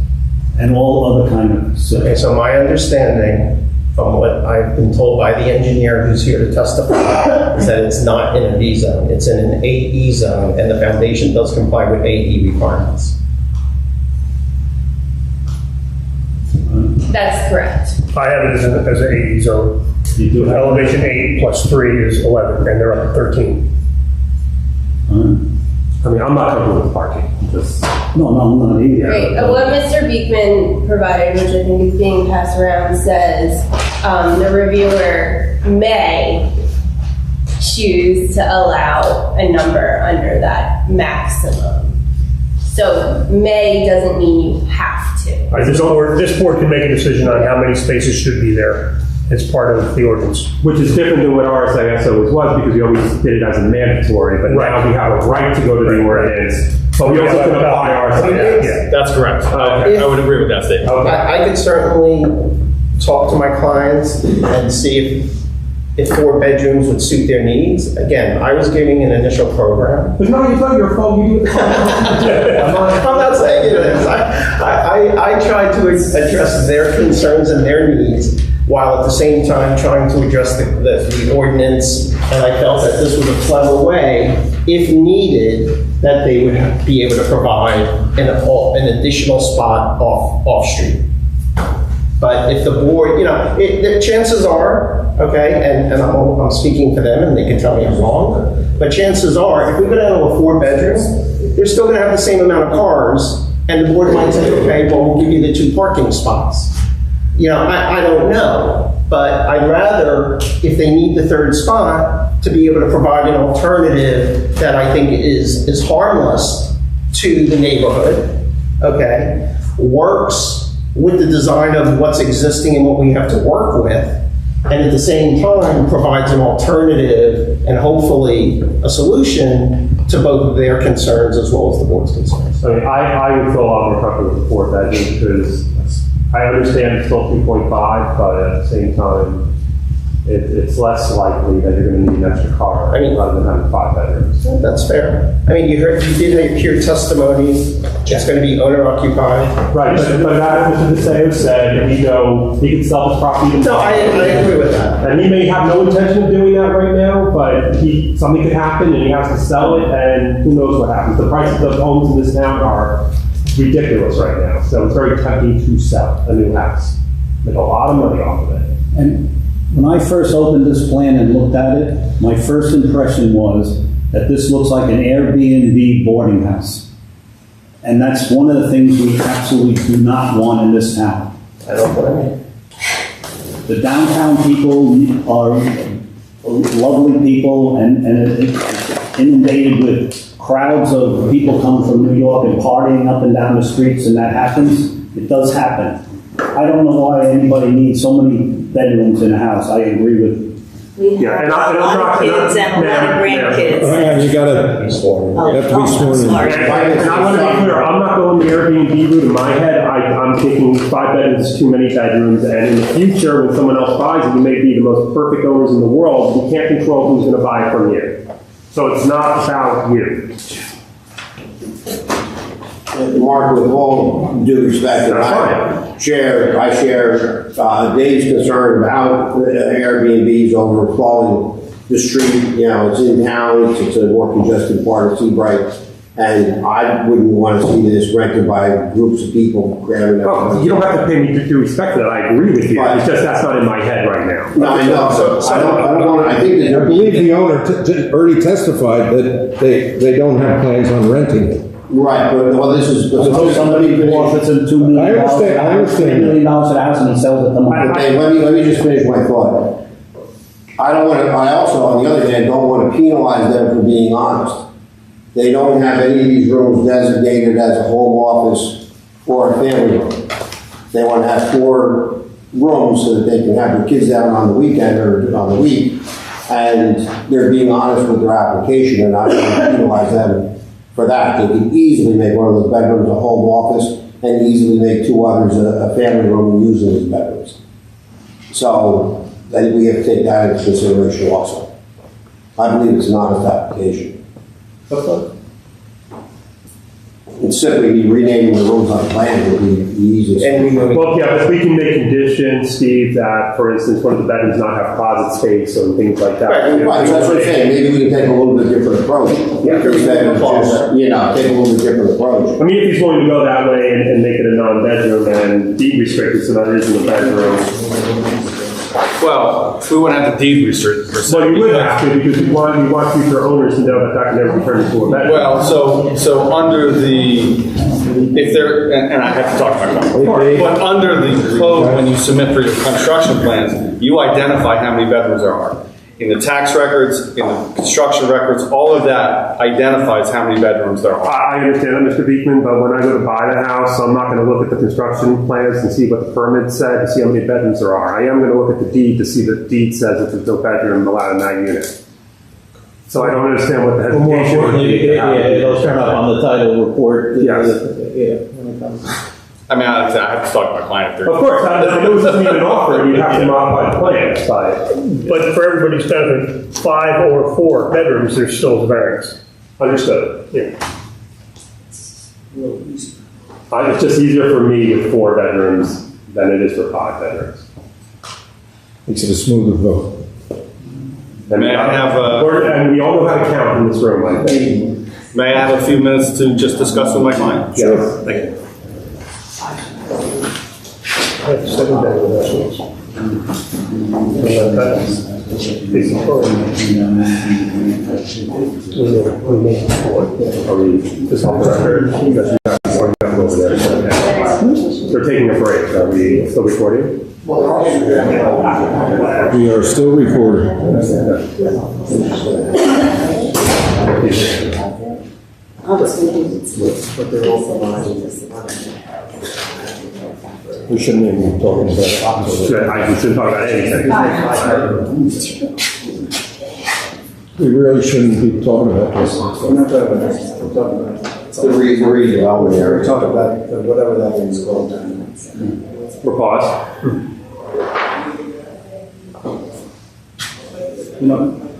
and all other kind of... Okay, so my understanding, from what I've been told by the engineer who's here to testify, is that it's not in a V zone, it's in an AE zone, and the foundation does comply with AE requirements. That's correct. I have it as an 80 zone. You do have... Elevation 8 plus 3 is 11, and they're up at 13. I mean, I'm not comfortable with the parking. No, I'm not either. Right. What Mr. Beekman provided, which I think is being passed around, says the reviewer may choose to allow a number under that maximum. So may doesn't mean you have to. This board can make a decision on how many spaces should be there as part of the ordinance. Which is different than what RSIS always was, because we always did it as a mandatory, but now we have a right to go to the ordinance. But we also can apply RSIS. Yeah, that's correct. I would agree with that statement. Okay. I could certainly talk to my clients and see if 4 bedrooms would suit their needs. Again, I was giving an initial program. But no, it's not your fault. You do the I'm not saying it is. I tried to address their concerns and their needs, while at the same time trying to address the ordinance, and I felt that this was a clever way, if needed, that they would be able to provide an additional spot off-street. But if the board, the chances are, okay, and I'm speaking for them, and they can tell me I'm wrong, but chances are, if we go down to a 4-bedroom, they're still gonna have the same amount of cars, and the board might say, okay, well, we'll give you the 2 parking spots. I don't know, but I'd rather, if they need the 3rd spot, to be able to provide an alternative that I think is harmless to the neighborhood, okay, works with the design of what's existing and what we have to work with, and at the same time provides an alternative and hopefully a solution to both of their concerns as well as the board's concerns. I mean, I would feel a lot more comfortable with the 4 bedroom, because I understand it's still 2.5, but at the same time, it's less likely that you're going to need an extra car rather than having 5 bedrooms. That's fair. I mean, you did hear testimony. It's going to be owner occupied. Right, but that Mr. DeSeo said, he can sell his property. No, I agree with that. And he may have no intention of doing that right now, but something could happen and he has to sell it, and who knows what happens. The prices of homes in this town are ridiculous right now, so it's very tempting to sell a new house. Make a lot of money off of it. And when I first opened this plan and looked at it, my first impression was that this looks like an Airbnb boarding house. And that's one of the things we absolutely do not want in this town. I don't blame you. The downtown people are lovely people, and it's inundated with crowds of people coming from New York and partying up and down the streets, and that happens. It does happen. I don't know why anybody needs so many bedrooms in a house. I agree with. Yeah, and I'm a lot of kids and a lot of grandkids. Yeah, you have to be sworn in. And I want to be clear, I'm not going the Airbnb route in my head. I'm thinking 5 bedrooms is too many bedrooms, and in the future, when someone else buys it, you may be the most perfect owners in the world. You can't control who's going to buy it from you. So it's not about you. Mark, with all due respect, I share Dave's concern about Airbnbs overflowing the street. You know, it's in town, it's a more congested part of Seabright, and I wouldn't want to see this rented by groups of people grabbing their. Oh, you don't have to pay me due respect to that. I agree with you. It's just that's not in my head right now. No, I know. I don't want to. I think I believe the owner already testified that they don't have plans on renting it. Right, but well, this is Somebody offers him $2 million. I understand. $2 million at a house, and he sells it to them. Okay, let me just finish my thought. I also, on the other hand, don't want to penalize them for being honest. They don't have any of these rooms designated as a home office or a family room. They want to have 4 rooms so that they can have their kids down on the weekend or on the week, and they're being honest with their application, and I don't want to penalize them for that. They can easily make one of those bedrooms a home office and easily make 2 others a family room and use them as bedrooms. So I think we have to take that into consideration also. I believe it's an honest application. And simply renaming the rooms on the plan would be the easiest. Well, yeah, but we can make conditions, Steve, that, for instance, one of the bedrooms not have closet space or things like that. Right, so that's what I'm saying. Maybe we can take a little bit different approach. Yeah. Instead of just, take a little bit different approach. I mean, if he's willing to go that way and make it a non-bedroom and deed restricted, so that isn't a bedroom. Well, we wouldn't have to deed restrict per se. Well, you would have to, because you want future owners to know that that can never be turned into a bedroom. Well, so under if they're, and I have to talk about that, but under the code, when you submit for your construction plans, you identify how many bedrooms there are. In the tax records, in the construction records, all of that identifies how many bedrooms there are. I understand that, Mr. Beekman, but when I go to buy the house, I'm not going to look at the construction plans and see what the permit said to see how many bedrooms there are. I am going to look at the deed to see that the deed says that there's no bedroom allowed in that unit. So I don't understand what the More hesitation would importantly, be. it'll turn up on the title report. Yes. When it comes. I mean, I have to talk to my client. Of course, I know this isn't even offered, you have to modify the plans, But for everybody's benefit, 5 or 4 bedrooms, there's still the variance. understood. Yeah. It's just easier for me with 4 bedrooms than it is for 5 bedrooms. Makes it a smoother vote. May I have and we all know how to count in this room, I think. May I have a few minutes to just discuss with my client? Sure. Thank you. I have 7 bedrooms. They're taking a break. Are we still recording? We are still recording. We shouldn't even be talking about it. I shouldn't talk about anything. We really shouldn't be talking about this. We're not talking about that. We're talking about The redevelopment area. We're talking about whatever that thing's called. We're paused.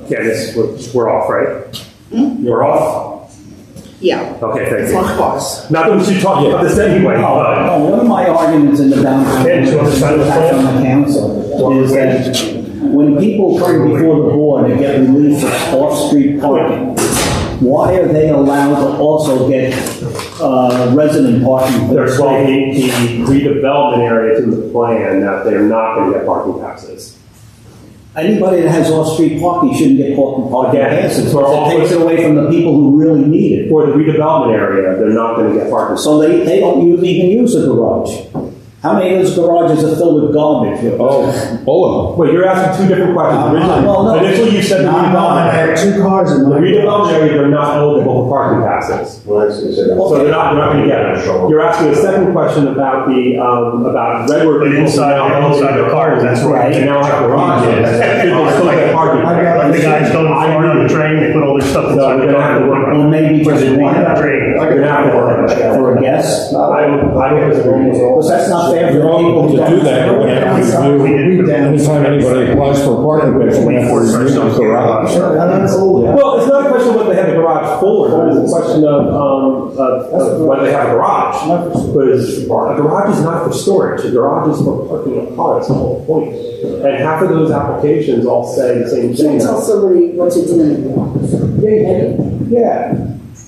Candace, we're off, right? You're off? Yeah. Okay, thank It's you. on course. Not that we should talk about this anyway, but. One of my arguments in the downtown Okay, so let's try to impact on the council is that when people come before the board and get relief for off-street parking, why are they allowed to also get resident parking? There's well, the redevelopment areas in the plan that they're not going to get parking passes. Anybody that has off-street parking shouldn't get parking passes. It takes it away from the people who really need it. For the redevelopment area, they're not going to get parking. So they don't even use the garage. How many of those garages are filled with garbage? Oh, all of Wait, you're asking two different questions. well, no. Initially, you said the redevelopment I have area. 2 cars in The my. redevelopment area, they're not eligible for parking passes. So they're not going to get it. You're asking a second question about about regular people. Inside the cars, that's right. And now have garages. Should they still get parking? Like the guys going forward on the train, they put all their stuff So inside we're the going to have to car. work on Or maybe just Train. one You're going to have to work on it. for a guest? I don't disagree. Because that's not fair them. for You're the people all who to do don't. that, we're gonna have to review, anytime anybody applies for a parking permit, we're gonna have to review the garage. Well, it's not a question of whether they have the garage full or not, it's a question of whether they have a garage. Because a garage is not for storage, a garage is for parking a car, that's the whole point. And half of those applications all say the same You thing. can't tell somebody what to do in the garage. Yeah.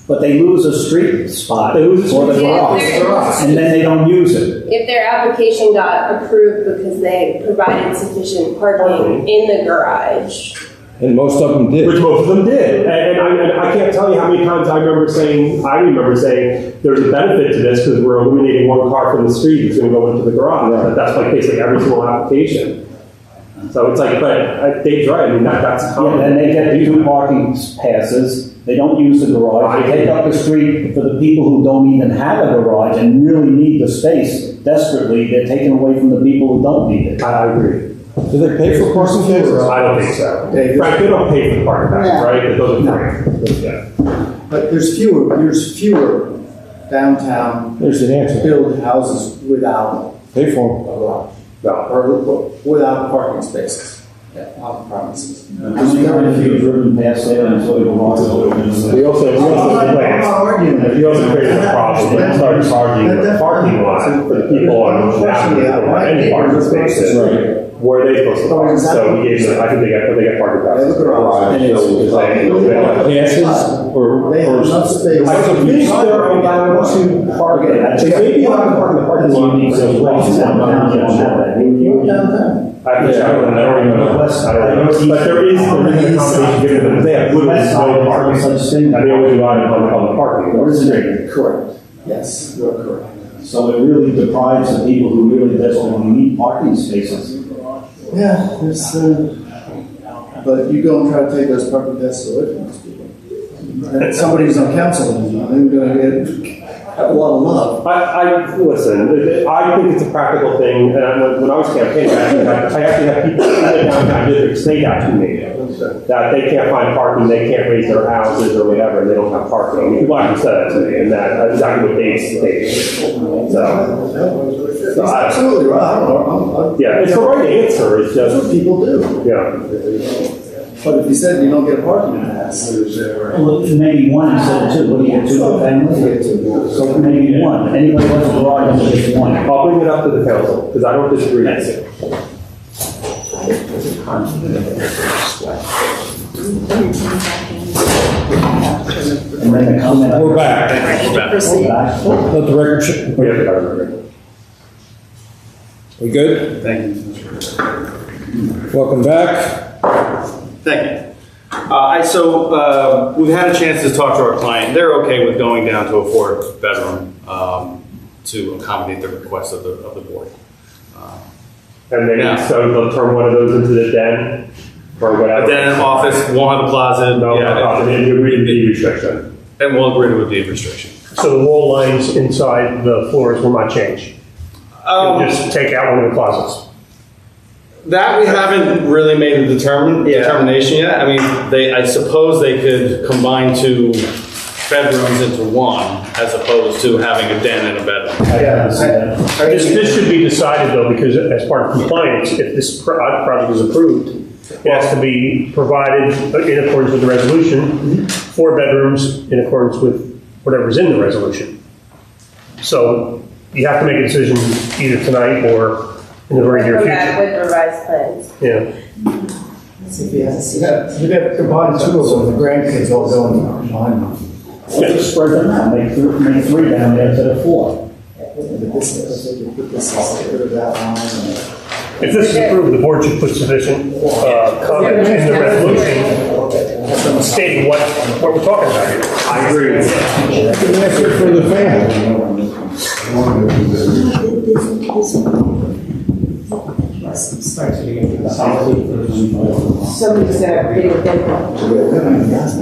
But they lose a street spot They lose a for the street garage, and then they don't use it. If their application got approved because they provided sufficient parking in the garage, And most of them did. Which most of them did. And I can't tell you how many times I remember saying, there's a benefit to this because we're eliminating one car from the street that's going to go into the garage. But that's like basically every single application. So it's like, but Dave's right, I mean, that's Yeah, common. then they get 2 parking passes, they don't use the garage, they take up the street for the people who don't even have a garage and really need the space desperately, they're taken away from the people who don't need it. I agree. Do they pay for parking passes? I don't think so. Frank, they don't pay for the parking passes, No. right? But those are free. Yeah. But there's fewer downtown There's the answer. build houses without Pay for a garage, No. or without parking spaces on the premises. How many times have you driven past there and saw the garage open? We also arguing that. he also created a problem when he started charging the parking lot for the people on Ocean Avenue who don't have any parking spaces. Right. Where are they supposed to park? So we gave them, I think they get parking passes. They have a garage. And it's like, passes or? They have enough space. I think they're allowed to park it. They may be allowed to park in the parking lot. I have to check on that. I don't even know. But there is a accommodation given to them. They have literally no parking. And they only rely on the parking. Correct. Yes, you're correct. So it really deprives the people who really desperately need parking spaces. Yeah, there's, but you go and try to take those parking passes away from those people. And somebody who's on council, they're going to have a lot of love. Listen, I think it's a practical thing, and when I was campaigning, I actually had people in the downtown district say that to me, that they can't find parking, they can't raise their houses or whatever, and they don't have parking. I mean, people actually said that to me, and that's exactly what Dave stated. So Absolutely right. I don't know. yeah, it's the right answer, it's That's what just, people do. yeah. But if you said you don't get a parking pass, Well, maybe one instead of 2, what do you get, 2 for families? So maybe one, anybody wants a garage, it's just one. I'll bring it up to the council, because I don't disagree. And then the comment. We're back. Let the record show. We have to have it. We good? Thank you. Welcome back. Thank you. We've had a chance to talk to our client. They're okay with going down to a 4-bedroom to accommodate the request of the board. And then, Yeah. so they'll turn one of those into the den, or whatever. A den, office, won't have a closet. No, yeah, and you agree to the restriction. and we'll agree with the restriction. So the wall lines inside the floors will not change? You'll just take out one of the closets? That we haven't really made a determination yet. I mean, I suppose they could combine 2 bedrooms into one, as opposed to having a den and a bedroom. This should be decided though, because as part of compliance, if this project is approved, it has to be provided in accordance with the resolution, 4 bedrooms in accordance with whatever's in the resolution. So you have to make a decision either tonight or in the very near come back future. with revised plans. Yeah. you'd have to combine 2 of them, the grandkids all going behind them. Just spread them out, make 3 down there instead of 4. Put this, get rid of that line. If this is approved, the board should put sufficient comment in the resolution stating what we're talking about here. I agree with you. That's an answer for the family. Somebody said, bigger bedroom. That's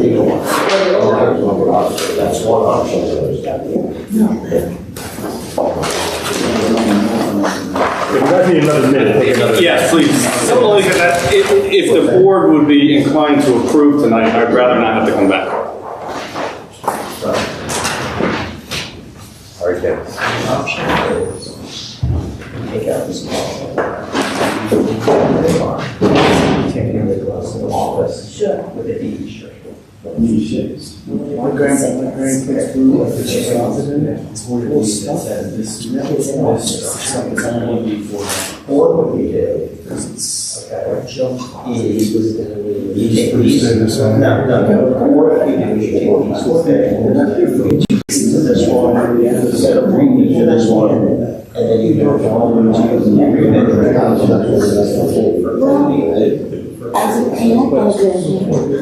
one option. If you guys need another minute, take another. Yes, please. Something like that. If the board would be inclined to approve tonight, I'd rather not have to come back. All right, Ken. Take out this take it with us in the office. Sure. With the deed. My grandkids grew up, it's cool stuff. Or what we did, no. Or what we did, we take these with there. To this one, instead of bringing to this one, and then you don't want to use the agreement. As a parent,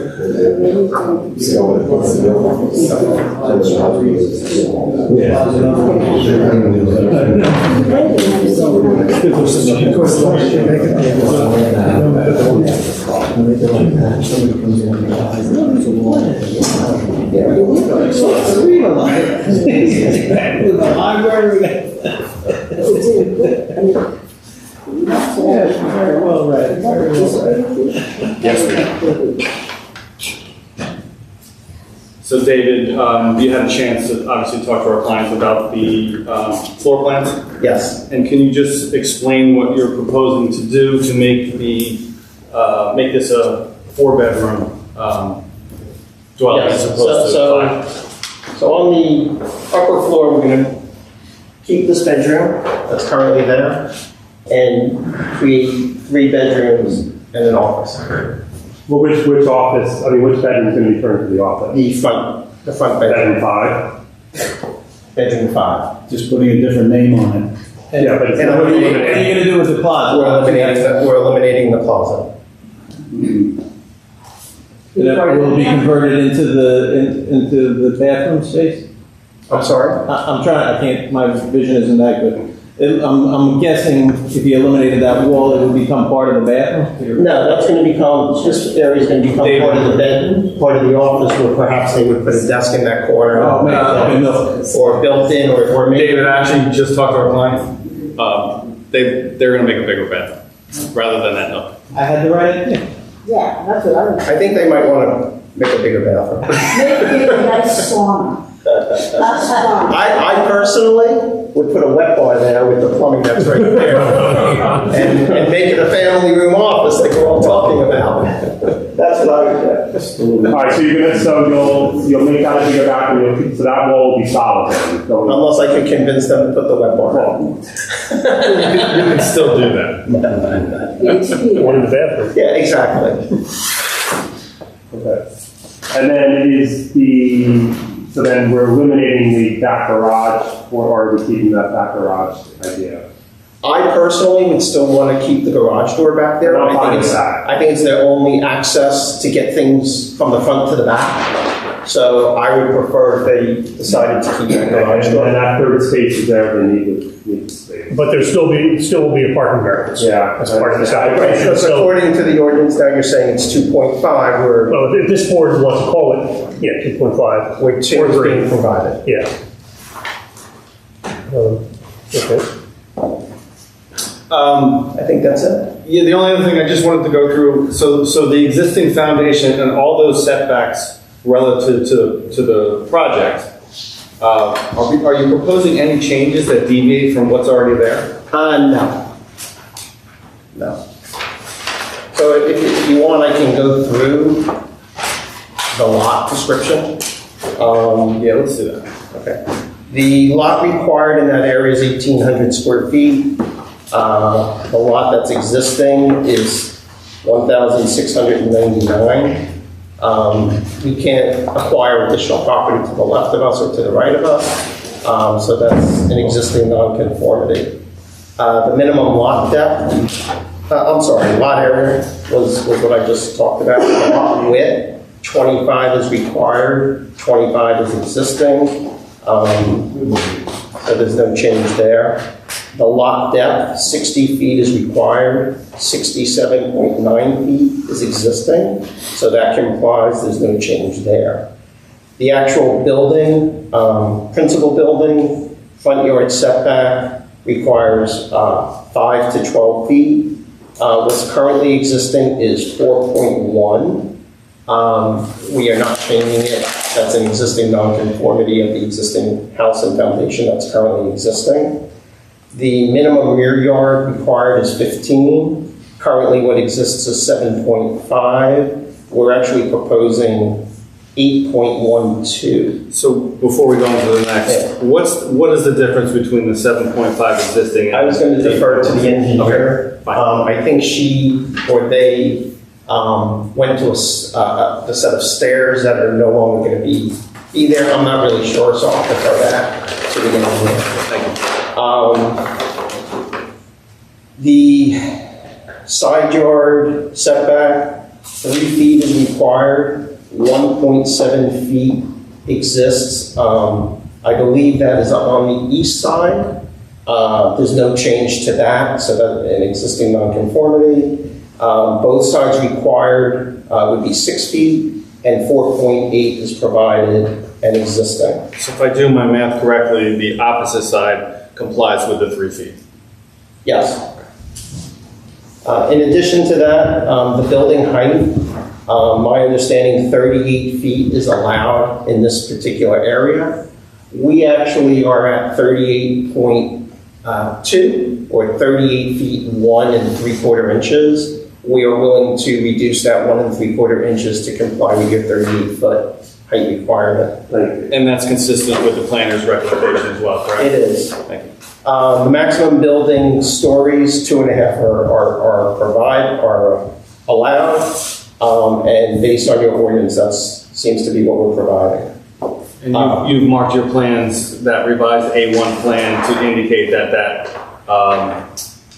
Very well read, very well read. Yes, so David, you had a chance to obviously talk to our clients about the floor plans? Yes. And can you just explain what you're proposing to do to make the, make this a 4-bedroom dwelling as opposed to 5? So on the upper floor, we're gonna keep this bedroom that's currently there and create 3 bedrooms and an office. Well, which office, I mean, which bedroom is going to be turned to the office? The front bedroom. Bedroom 5? Bedroom 5. Just putting a different name on it. Yeah, but it's And not what are you eliminated. gonna do with the closet? We're eliminating the closet. That will be converted into the bathroom space? I'm sorry? I can't, my vision isn't that good. I'm guessing if you eliminated that wall, it would become part of the bathroom? No, that's gonna become, this area is gonna become part of the bedroom, part of the office, where perhaps they would put a desk in that corner. Oh, maybe, no. Or built in, or maybe. David actually just talked to our client. They're gonna make a bigger bed rather than that nook. I had the right idea. yeah, that's what I was. I think they might wanna make a bigger bathroom. Make it a nice sauna. I personally would put a wet bar there with the plumbing that's right there. And make it a family room office like we're all talking about. That's what I would do. All right, so you'll make that a bigger bathroom, so that wall will be solid then. going- Unless I could convince them to put the wet bar on. You can still do that. One in the bathroom. Yeah, exactly. Okay. And then so then we're eliminating the back garage, or are we keeping that back garage idea? I personally would still want to keep the garage door back there. I'm fine with it's, that. I think it's their only access to get things from the front to the back. So I would prefer if they decided to keep that garage And door. that third space is there, they need the space. But there still will be a parking variance. Yeah. As part of this Right, application. because So, according to the ordinance now, you're saying it's 2.5, where, well, if this board wants to call it, yeah, 2.5. where 2 or is 3. being provided. Yeah. Okay. I think that's it. Yeah, the only other thing I just wanted to go through, so the existing foundation and all those setbacks relative to the project, are you proposing any changes that deviate from what's already there? No. No. So if you want, I can go through the lot description. Yeah, let's do that. Okay. The lot required in that area is 1,800 square feet. The lot that's existing is 1,699. We can't acquire additional property to the left of us or to the right of us, so that's an existing nonconformity. The minimum lot depth, lot area was what I just talked about. The lot width, 25 is required, 25 is existing, so there's no change there. The lot depth, 60 feet is required, 67.9 feet is existing, so that complies, there's no change there. The actual building, principal building, front yard setback requires 5 to 12 feet. What's currently existing is 4.1. We are not changing it. That's an existing nonconformity of the existing house and foundation that's currently existing. The minimum rear yard required is 15. Currently what exists is 7.5. We're actually proposing 8.12. So before we go on to the next, what is the difference between the 7.5 existing? I was going to defer to the engineer. I think she or they went to a set of stairs that are no longer going to be there. I'm not really sure, so I'll defer that to the engineer. Thank you. The side yard setback, 3 feet is required, 1.7 feet exists. I believe that is on the east side. There's no change to that, so that's an existing nonconformity. Both sides required would be 6 feet, and 4.8 is provided and existing. So if I do my math correctly, the opposite side complies with the 3 feet? Yes. In addition to that, the building height, my understanding 38 feet is allowed in this particular area. We actually are at 38.2 or 38 feet 1 3/4 inches. We are willing to reduce that 1 3/4 inches to comply with your 38-foot height requirement. And that's consistent with the planner's recommendation as well, correct? It is. Thank you. The maximum building stories, 2.5 are allowed, and based on your ordinance, that seems to be what we're providing. And you've marked your plans, that revised A1 plan, to indicate that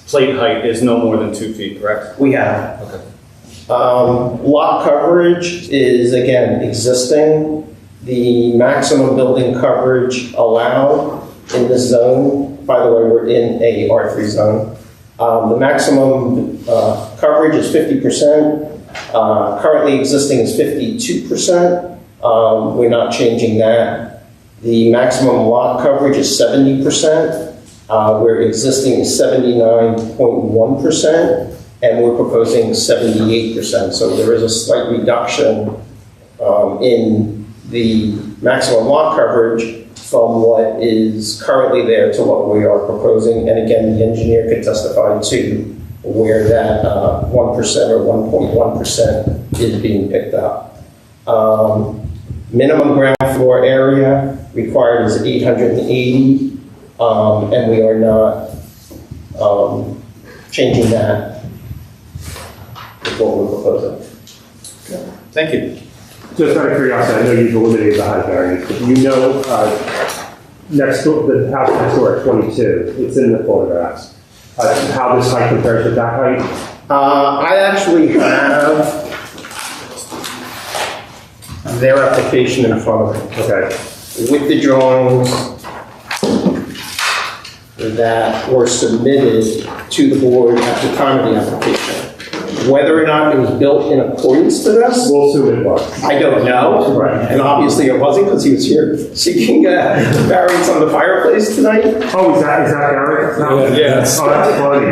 plate height is no more than 2 feet, correct? We have. Okay. Lot coverage is, again, existing. The maximum building coverage allowed in this zone, by the way, we're in a R3 zone. The maximum coverage is 50%. Currently existing is 52%. We're not changing that. The maximum lot coverage is 70%. Where existing is 79.1%, and we're proposing 78%. So there is a slight reduction in the maximum lot coverage from what is currently there to what we are proposing. And again, the engineer could testify to where that 1% or 1.1% is being picked up. Minimum ground floor area required is 880. And we are not changing that with what we're proposing. Thank you. Just out of curiosity, I know you've eliminated the height variance, but you know next door, the house next door at 22, it's in the photographs. How this height compares to that height? I actually have their application in front of me. Okay. With the drawings that were submitted to the board at the time of the application. Whether or not it was built in accordance to this, We'll assume it was. I don't know. Right. And obviously it wasn't, because he was here seeking variance on the fireplace tonight. Oh, is that Eric? Yes. Oh, that's funny.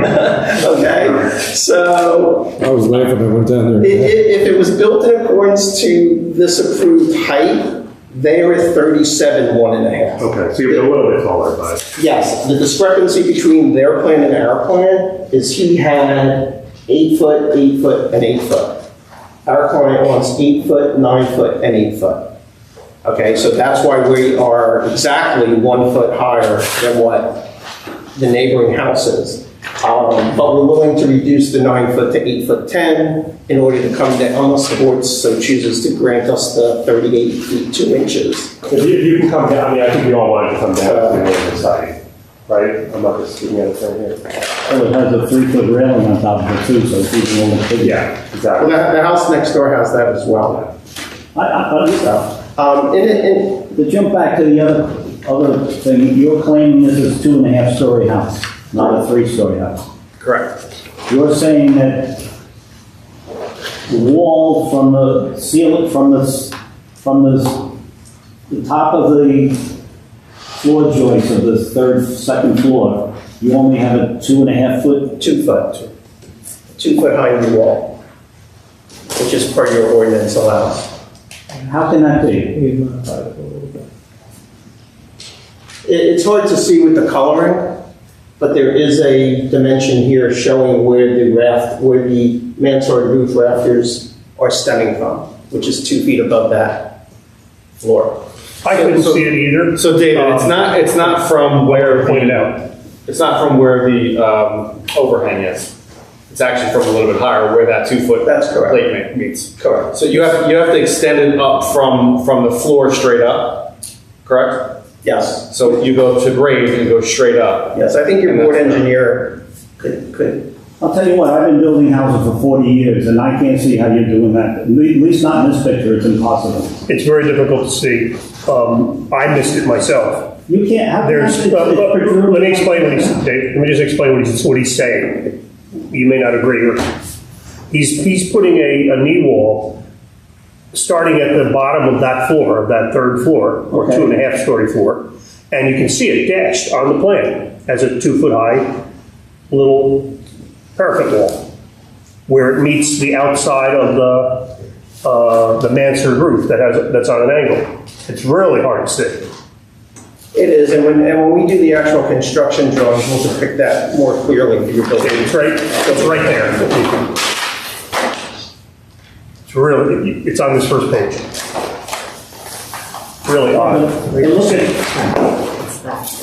Okay, so I was laughing, I went down there. if it was built in accordance to this approved height, they are at 37, 1.5. Okay, so you're a little bit taller, but. Yes, the discrepancy between their plan and our plan is he had 8 foot, 8 foot, and 8 foot. Our client wants 8 foot, 9 foot, and 8 foot. Okay, so that's why we are exactly 1 foot higher than what the neighboring house is. But we're willing to reduce the 9 foot to 8 foot 10 in order to come down, unless the board so chooses to grant us the 38 feet 2 inches. If you can come down, I mean, I think we all wanted to come down to the other side, right? I'm not just speaking out of turn here. So it has a 3-foot railing on top of it too, so it's even a little bigger. Yeah, exactly. Well, the house next door has that as well. To jump back to the other thing, you're claiming this is a 2.5-story house. not a three-story house. Correct. You're saying that the wall from the ceiling, from the top of the floor joist of the second floor, you only have a 2.5 foot? 2 foot. 2 foot high new wall, which is per your ordinance allows. How can that be? It's hard to see with the coloring, but there is a dimension here showing where the mansard roof rafters are stemming from, which is 2 feet above that floor. I couldn't see it either. So David, it's not from where Pointed out. It's not from where the overhang is. It's actually from a little bit higher where that 2 foot That's correct. plate meets. Correct. So you have to extend it up from the floor straight up, correct? Yes. So you go to grade and go straight up. Yes, I think your And board that's- engineer could. I'll tell you what, I've been building houses for 40 years, and I can't see how you're doing that. At least not in this picture, it's impossible. It's very difficult to see. I missed it myself. You can't have. Let me explain what he's, Dave, let me just explain what he's saying. You may not agree. He's putting a knee wall starting at the bottom of that floor, of that third floor, or Okay. 2.5 story floor. And you can see it dashed on the plan as a 2 foot high little parapet wall, where it meets the outside of the mansard roof that's on an angle. It's really hard to see. It is, and when we do the actual construction drawings, we'll depict that more clearly for your building. It's right there. It's on this first page. Really odd. Hey, look at,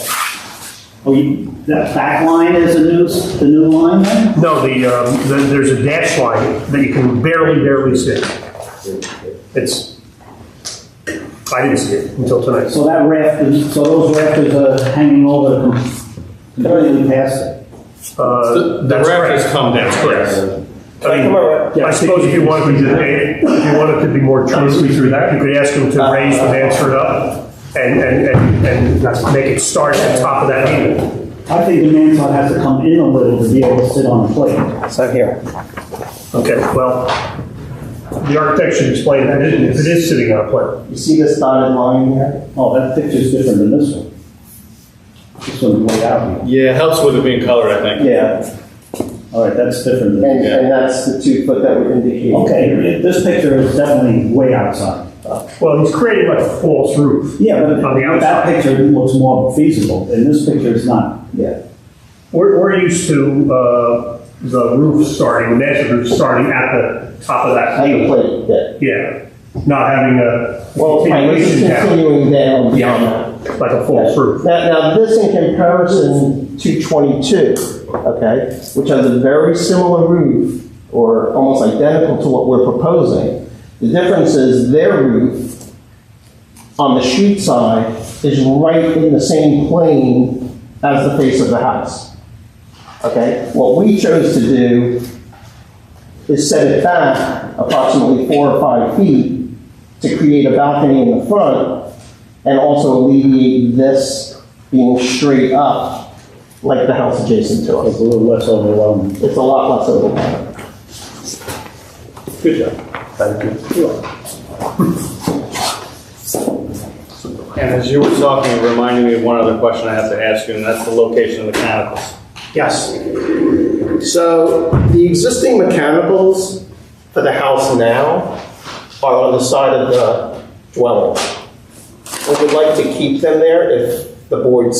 that back line is the new line then? No, there's a dash line that you can barely see. I didn't see it until tonight. So those rafters are hanging over completely past it? The That's rafters correct. come down. That's correct. I mean, Yeah, I suppose if you wanted to be more truthful through that, you could ask them to raise the mansard up and make it start at the top of that angle. I think the mansard has to come in a little to be able to sit on the plate. So here. Okay, well, the architect should explain that if it is sitting on a plate. You see this dotted line here? Oh, that picture's different than this one. This one's way out here. Yeah, it helps with it being colored, I think. Yeah, All right, that's different than. and that's the 2 foot that we're indicating. Okay, this picture is definitely way outside. Well, he's creating like a false roof. Yeah, but On the that outside. picture looks more feasible, and this picture is not. Yeah. We're used to the roof starting, the mansard roof starting at the top of that On the angle. plate, yeah. Yeah, not having a Well, this is continuation down, continuing down beyond that. like a false roof. Now, this in comparison to 22, okay, which has a very similar roof, or almost identical to what we're proposing. The difference is their roof on the street side is right in the same plane as the face of the house. Okay, what we chose to do is set it back approximately 4 or 5 feet to create a balcony in the front and also alleviate this being straight up like the house adjacent to It's us. a little less overwhelming. It's a lot less overwhelming. Good job. Thank you. And as you were talking, it reminded me of one other question I have to ask you, and that's the location of the mechanicals. Yes. So the existing mechanicals for the house now are on the side of the dwelling. We would like to keep them there if the board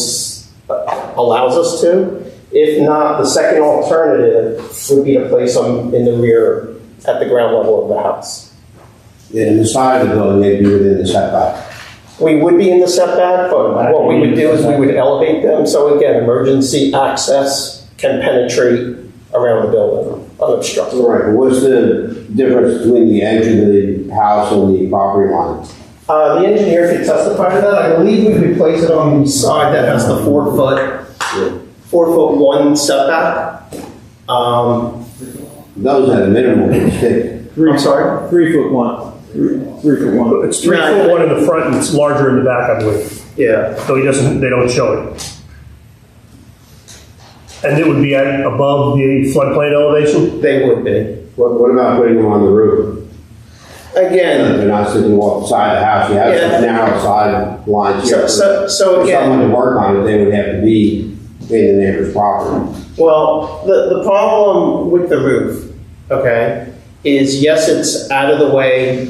allows us to. If not, the second alternative would be to place them in the rear at the ground level of the house. In the side of the building, they'd be within the setback. We would be in the setback, but what we would do is we would elevate them. So again, emergency access can penetrate around the building unobstructed. All right, but what's the difference between the edge of the house and the property line? The engineer could testify to that. I believe we would place it on the side that has the 4 foot 1 setback. Those at a minimum would stick. I'm sorry? 3 foot 1. 3 foot 1. It's 3 foot 1 in the front and it's larger in the back, I believe. Yeah. So they don't show it. And it would be at above the floodplain elevation? They would be. What about putting them on the roof? Again, They're not sitting off the side of the house, you have Yeah. some narrow side lines here. so For again. someone to work on it, they would have to be in the neighbor's property. Well, the problem with the roof, okay, is yes, it's out of the way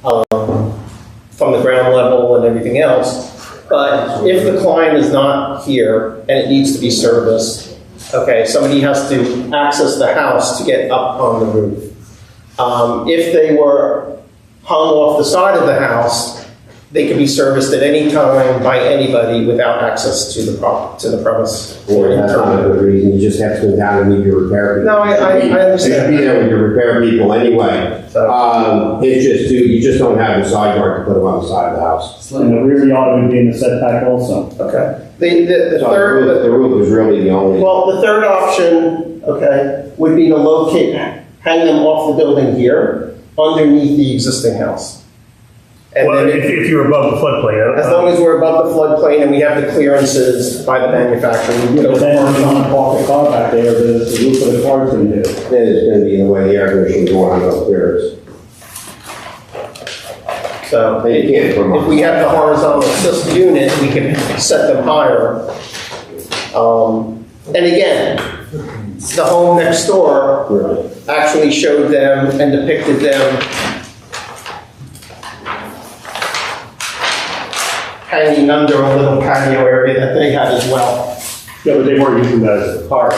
from the ground level and everything else, but if the client is not here and it needs to be serviced, okay, somebody has to access the house to get up on the roof. If they were hung off the side of the house, they could be serviced at any time by anybody without access to the premise. Or that's not a good reason, you just have to go down and meet your repair people. No, I You understand. should be there with your repair people anyway. It's just, you just don't have the side yard to put them on the side of the house. And the rear yard would be in the setback also. Okay. The So third, the roof is really the only. well, the third option, okay, would be to locate, hang them off the building here, underneath the existing house. And Well, then, if you're above the floodplain. as long as we're above the floodplain and we have the clearances by the manufacturer, we can But then go. if you want to park the car back there, the roof of the car's going to do it. It's gonna be the way the air conditioning's going on upstairs. So And you can't put them if we have the horizontal assist unit, we can set them higher. And again, the home next door Right. actually showed them and depicted them hanging under a little patio area that they had as well. Yeah, but they weren't using that as a car.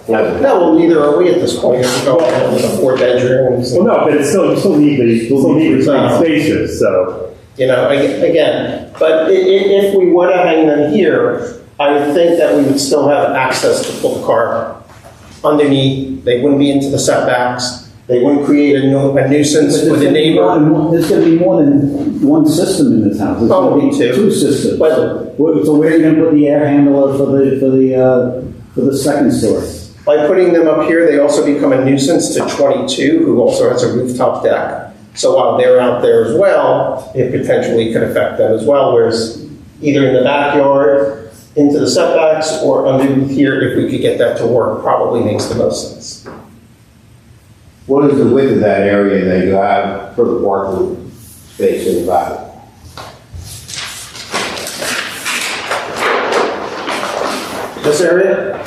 No, well, neither are we at this point. We're going with the 4 bedrooms. Well, no, but it's still, you still need the spaces, so. You know, again, but if we were to hang them here, I would think that we would still have access to pull the car underneath. They wouldn't be into the setbacks. They wouldn't create a nuisance for the neighbor. There's going to be more than one system in this house. There's Oh, going to be two. 2 systems. But- So where are you going to put the air handler for the second story? By putting them up here, they also become a nuisance to 22, who also has a rooftop deck. So while they're out there as well, it potentially could affect them as well, whereas either in the backyard, into the setbacks, or underneath here, if we could get that to work, probably makes the most sense. What is the width of that area that you have for the parking space in the back? This area?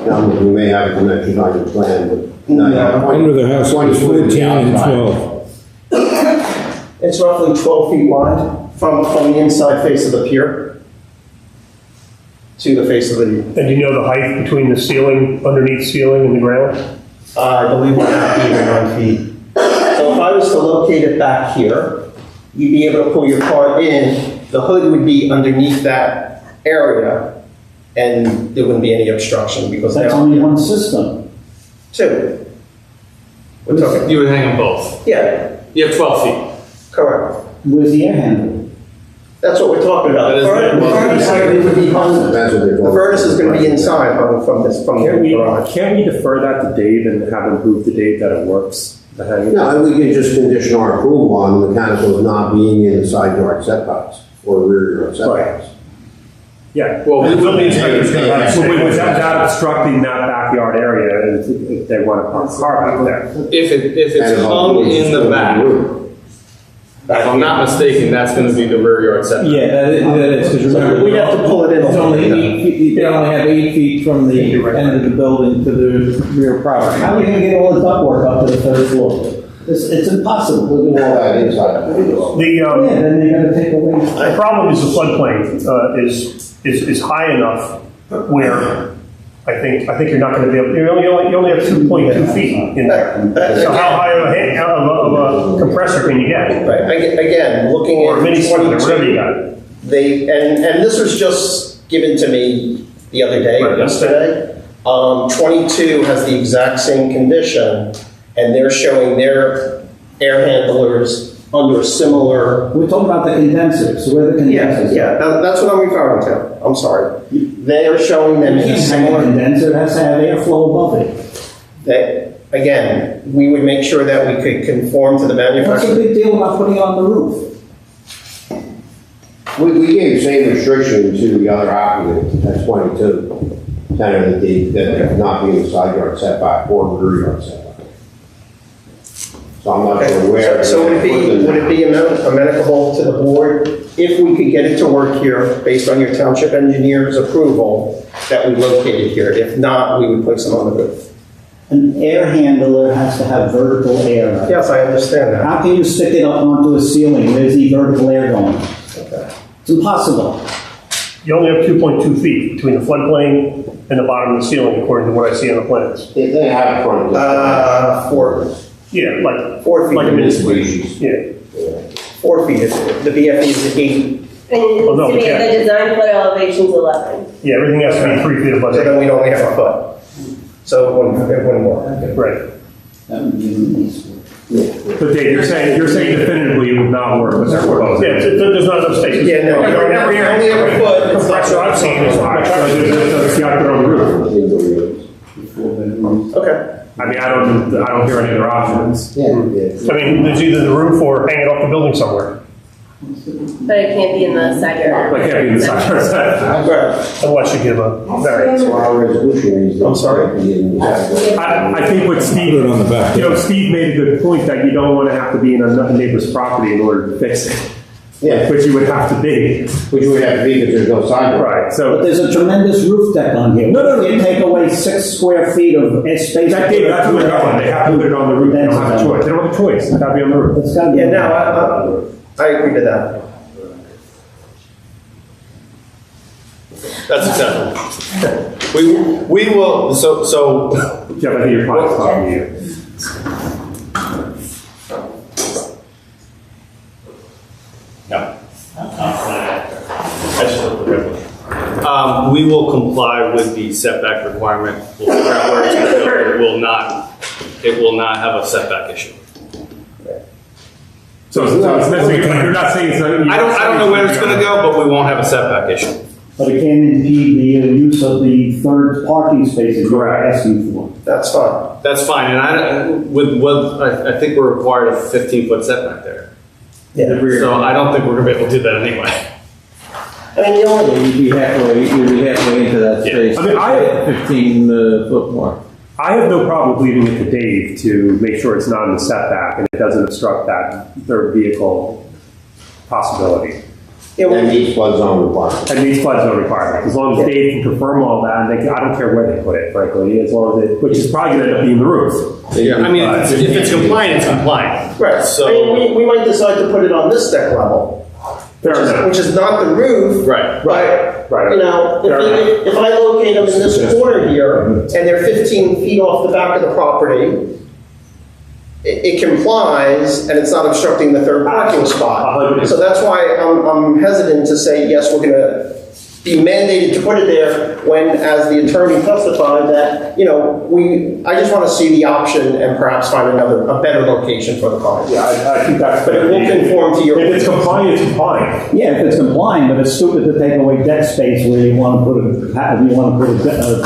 Now, we may have a dimension on your plan, but. Under the house, it's 14 and 12. It's roughly 12 feet wide from the inside face of the pier to the face of the, And do you know the height between the ceiling, underneath ceiling and the ground? I believe we're at 8 or 9 feet. So if I was to locate it back here, you'd be able to pull your car in, the hood would be underneath that area, and there wouldn't be any obstruction because That's now, only one system. 2. We're talking, You would hang them both. yeah, You have 12 feet. correct. Where's the air handler? That's what we're talking about. That is The right. furnace would be hung, That's what they're. the furnace is gonna be inside hung from the garage. Can't we defer that to Dave and have him prove to Dave that it works? The hanging? No, we can just condition our approval on the mechanicals not being in the side yard setbacks or rear yard setbacks. Yeah. Well, the we- building inspector's gonna have, without obstructing that backyard area, if they want to park a car back there. If it's hung in the back, if I'm not mistaken, that's gonna be the rear yard setback. Yeah, that is, because remember. We'd have to pull it in. It's only 8 feet, they only have 8 feet from the end of the building to the rear property. How are you gonna get all the ductwork up to the 3rd floor? It's impossible. Look at all that inside. Yeah, then they gotta take away. The problem is the floodplain is high enough where I think you're not going to be able, you only have 2.2 feet in there. So how high of a compressor can you get? Right, again, looking Or a at mini split, or whatever you 22, got. they, and this was just given to me the other day, or Right. yesterday. 22 has the exact same condition, and they're showing their air handlers under a similar. We're talking about the condensers, where the condensers. That's what I'm referring to, I'm sorry. They are showing them You in can't have a similar. condenser, it has to have airflow above it. That, again, we would make sure that we could conform to the What's the manufacturer. big deal about putting it on the roof? We gave the same restriction to the other applicant, that's 22. tentatively that not being the side yard setback or rear yard setback. So I'm not sure where. So would it be amenable to the board if we could get it to work here based on your township engineer's approval that we located here? If not, we would place them on the roof. An air handler has to have vertical air. Yes, I understand that. How can you stick it up onto a ceiling? Where's the vertical air going? Okay. It's impossible. You only have 2.2 feet between the floodplain and the bottom of the ceiling, according to what I see on the plans. They have front. 4. Yeah, like 4 feet. like a mini split. Yeah. 4 feet. The BFE is 8. And Oh, no, we the can't. design flood elevation's 11. Yeah, everything has to be 3 feet above So then that. we'd only have a foot. So it wouldn't work. Right. That would be easy. But Dave, you're saying definitively it would not work with their proposal. Yeah, there's not enough space. Yeah, no, you only have a foot. It's not Compressor I've seen is much higher. It's got to go on the roof. Okay. I mean, I don't hear any other options. Yeah. I mean, there's either the roof or hang it off the building somewhere. But it can't be in the side yard. Like, can't be in the side yard setback. Right. Unless you give a variance. So our resolution is. I'm sorry? I think what Steve, Put it on the back. Steve made a good point that you don't want to have to be in a neighbor's property in order to fix it. Yeah, Which you would have to be. which would have to be because there's no sidewalk. Right, But so. there's a tremendous roof deck on here. No. You take away 6 square feet of space. That Dave, that's what they're going. They have to put it on the roof. They don't have a choice. They don't have a choice. It's got to be on the roof. It's gotta be. Yeah, no, I agree to that. That's acceptable. We will, so Jeff, I think your client's talking to you. No. I just looked at the resolution. We will comply with the setback requirement. We'll figure out where it's going to go. It will not have a setback issue. So it's necessary, you're not saying it's not. I don't know where it's going to go, but we won't have a setback issue. But it can impede the use of the third parking spaces you're asking for. That's fine. That's fine, and I think we're required a 15-foot setback there. Yeah. So I don't think we're going to be able to do that anyway. I mean, the only, You'd be halfway into that Yeah. space. I mean, I- 15 foot mark. I have no problem leaving it to Dave to make sure it's not in the setback and it doesn't obstruct that third vehicle possibility. yeah, And well, meets flood zone requirements. And these flood zone requirements, as long as Dave can confirm all that, and I don't care where they put it, frankly, as long as which is probably gonna end up being the roof. Yeah, I mean, if it's compliant, it's compliant. right. So- I mean, we might decide to put it on this deck level, Fair enough. which is not the roof. Right. Right. You know, Fair enough. if I locate them in this corner here, and they're 15 feet off the back of the property, it complies, and it's not obstructing the third parking spot. 100%. So that's why I'm hesitant to say, yes, we're gonna be mandated to put it there, when, as the attorney testified, that, I just wanna see the option and perhaps find a better location for the car. Yeah, I think that's. But it will conform to your. If it's compliant, it's compliant. Yeah, if it's compliant, but it's stupid to take away deck space where you want to put a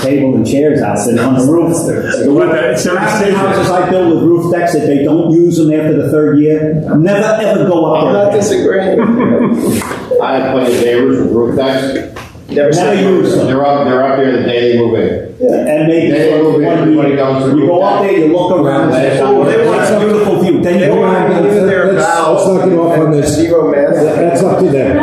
table and chairs out there on the roof. Half the houses I build with roof decks, if they don't use them after the third year, never ever go up I'm there. not disagreeing with you. I have plenty of neighbors with roof decks. Never said. Never use them. They're up there the day they move in. And maybe They move in, everybody goes to the you go roof up deck. there, you look around, and say, oh, that's a beautiful view. Then you go around and Even their Let's valves not get off on this. Zero mass. That's up to them.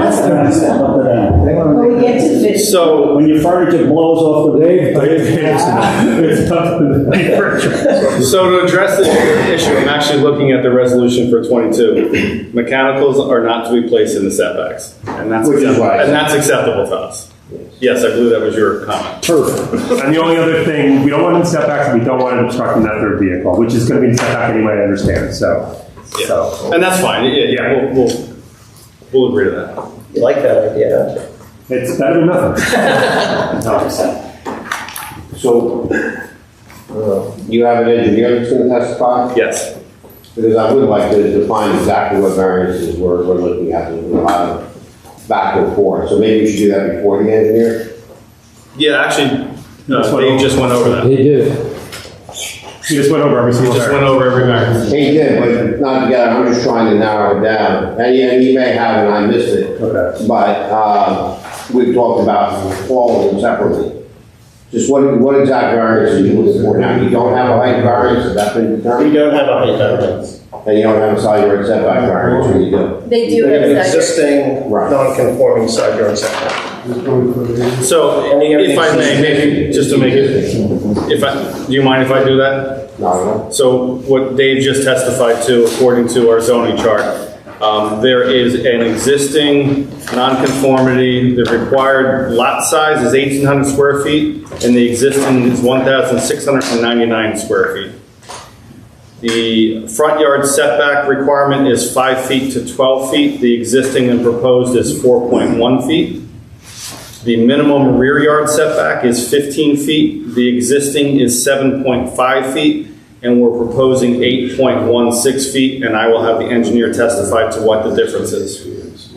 When we get to this. So, When your furniture blows off the It's tough to. So to address this issue, I'm actually looking at the resolution for 22. Mechanicals are not to be placed in the setbacks, and that's Which is acceptable, why- and that's acceptable to us. Yes, I believe that was your comment. Perfect. And the only other thing, we don't want it in setbacks, and we don't want it obstructing that third vehicle, which is gonna be in setback anyway, I understand, so. And that's fine. Yeah, we'll agree to that. You like that idea? It's better than nothing. So, you have an engineer that's gonna testify? Yes. Because I would like to define exactly what variances we're looking at, there's a lot of back and forth, so maybe we should do that before the engineer? Yeah, actually, Dave just went over that. He did. He just went over every single Just went variance. over every variance. He did, but not together, I'm just trying to narrow it down, and he may have and I missed it. Okay. But, we've talked about all of them separately. Just what exact variance are you looking for now? You don't have a height variance, has that been We determined? don't have a height variance. And you don't have a side yard setback variance, or you do? They do We have have an a second. existing Right. non-conforming side yard setback. So, if I may, maybe, just to make it, do you mind if I do that? No, So what Dave just testified to, according to our zoning chart, there is an existing nonconformity. The required lot size is 1,800 square feet, and the existing is 1,699 square feet. The front yard setback requirement is 5 feet to 12 feet. The existing and proposed is 4.1 feet. The minimum rear yard setback is 15 feet. The existing is 7.5 feet, and we're proposing 8.16 feet, and I will have the engineer testify to what the difference is.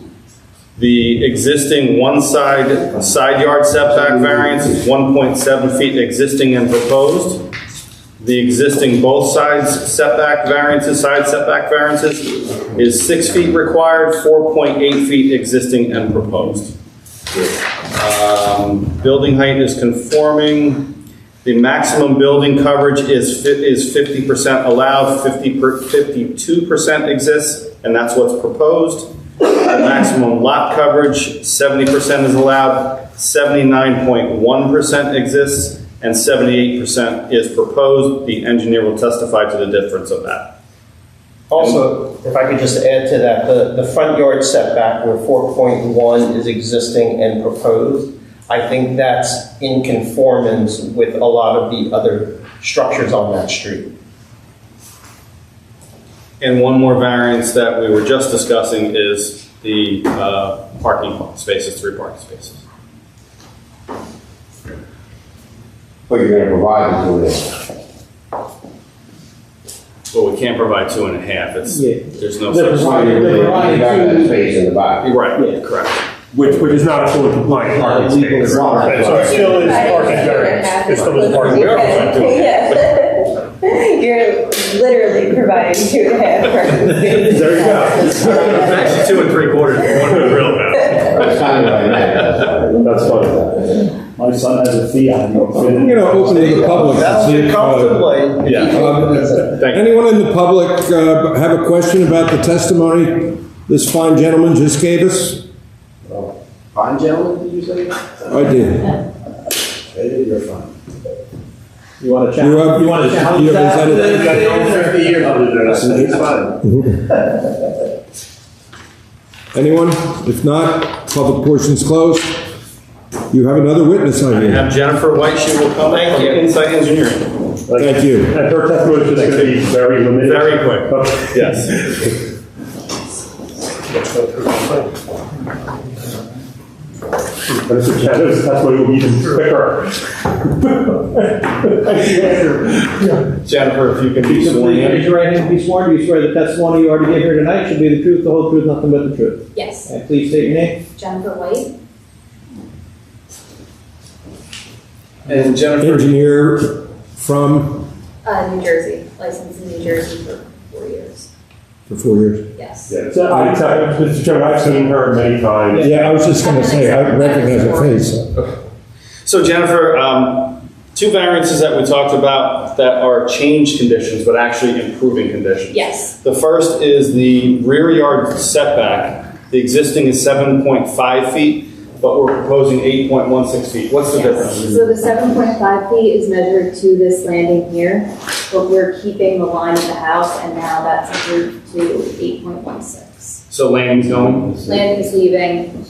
The existing side yard setback variance is 1.7 feet existing and proposed. The existing both sides setback variances, side setback variances, is 6 feet required, 4.8 feet existing and proposed. Building height is conforming. The maximum building coverage is 50% allowed, 52% exists, and that's what's proposed. The maximum lot coverage, 70% is allowed, 79.1% exists, and 78% is proposed. The engineer will testify to the difference of that. Also, if I could just add to that, the front yard setback where 4.1 is existing and proposed, I think that's in conformance with a lot of the other structures on that street. And one more variance that we were just discussing is the parking spaces, 3 parking spaces. but you're gonna provide the 2.5. Well, we can't provide 2.5, there's no They're such. providing- they're providing You got that two- space in the back. Right, Yeah. correct. Which is not a fully compliant parking space. Right, so it still is parking variance. It still is parking. We are providing 2.5. Yeah. You're literally providing 2.5 parking spaces. There you go. Actually, 2 3/4, one with a real amount. That's kind of like that. That's funny. My son has a Fiat. I'm going to open to the public to see if, Comfortably. Thank you. anyone in the public have a question about the testimony this fine gentleman just gave us? Fine gentlemen, did you say? I did. You're fine. You want to challenge? You want to challenge you that? represented- You got your own 50 years under there, that's fine. Anyone? If not, public portion's closed. You have another witness, I I hear. have Jennifer White, she will come from Insight Engineering. Thank you. And her testimony is just going to be very limited. Very quick. Okay. Yes. But Mr. Chandler's testimony will be even quicker. Jennifer, if you can be Please sworn raise in. your right hand and be sworn. Do you swear the testimony you already gave here tonight should be the truth, the whole truth, nothing but the truth? Yes, And please state your name. Jennifer White. And Jennifer, Engineer from, New Jersey, licensed in New Jersey for 4 years. for 4 years. Yes. Yeah, so Mr. Chairman, I've seen her many times. Yeah, I was just going to say, I recognize her face. so Jennifer, 2 variances that we talked about that are change conditions, but actually improving conditions. Yes. The first is the rear yard setback. The existing is 7.5 feet, but we're proposing 8.16 feet. What's the Yes. difference? So the 7.5 feet is measured to this landing here, but we're keeping the line of the house, and now that's improved to 8.16. So landing's going? Landing's leaving,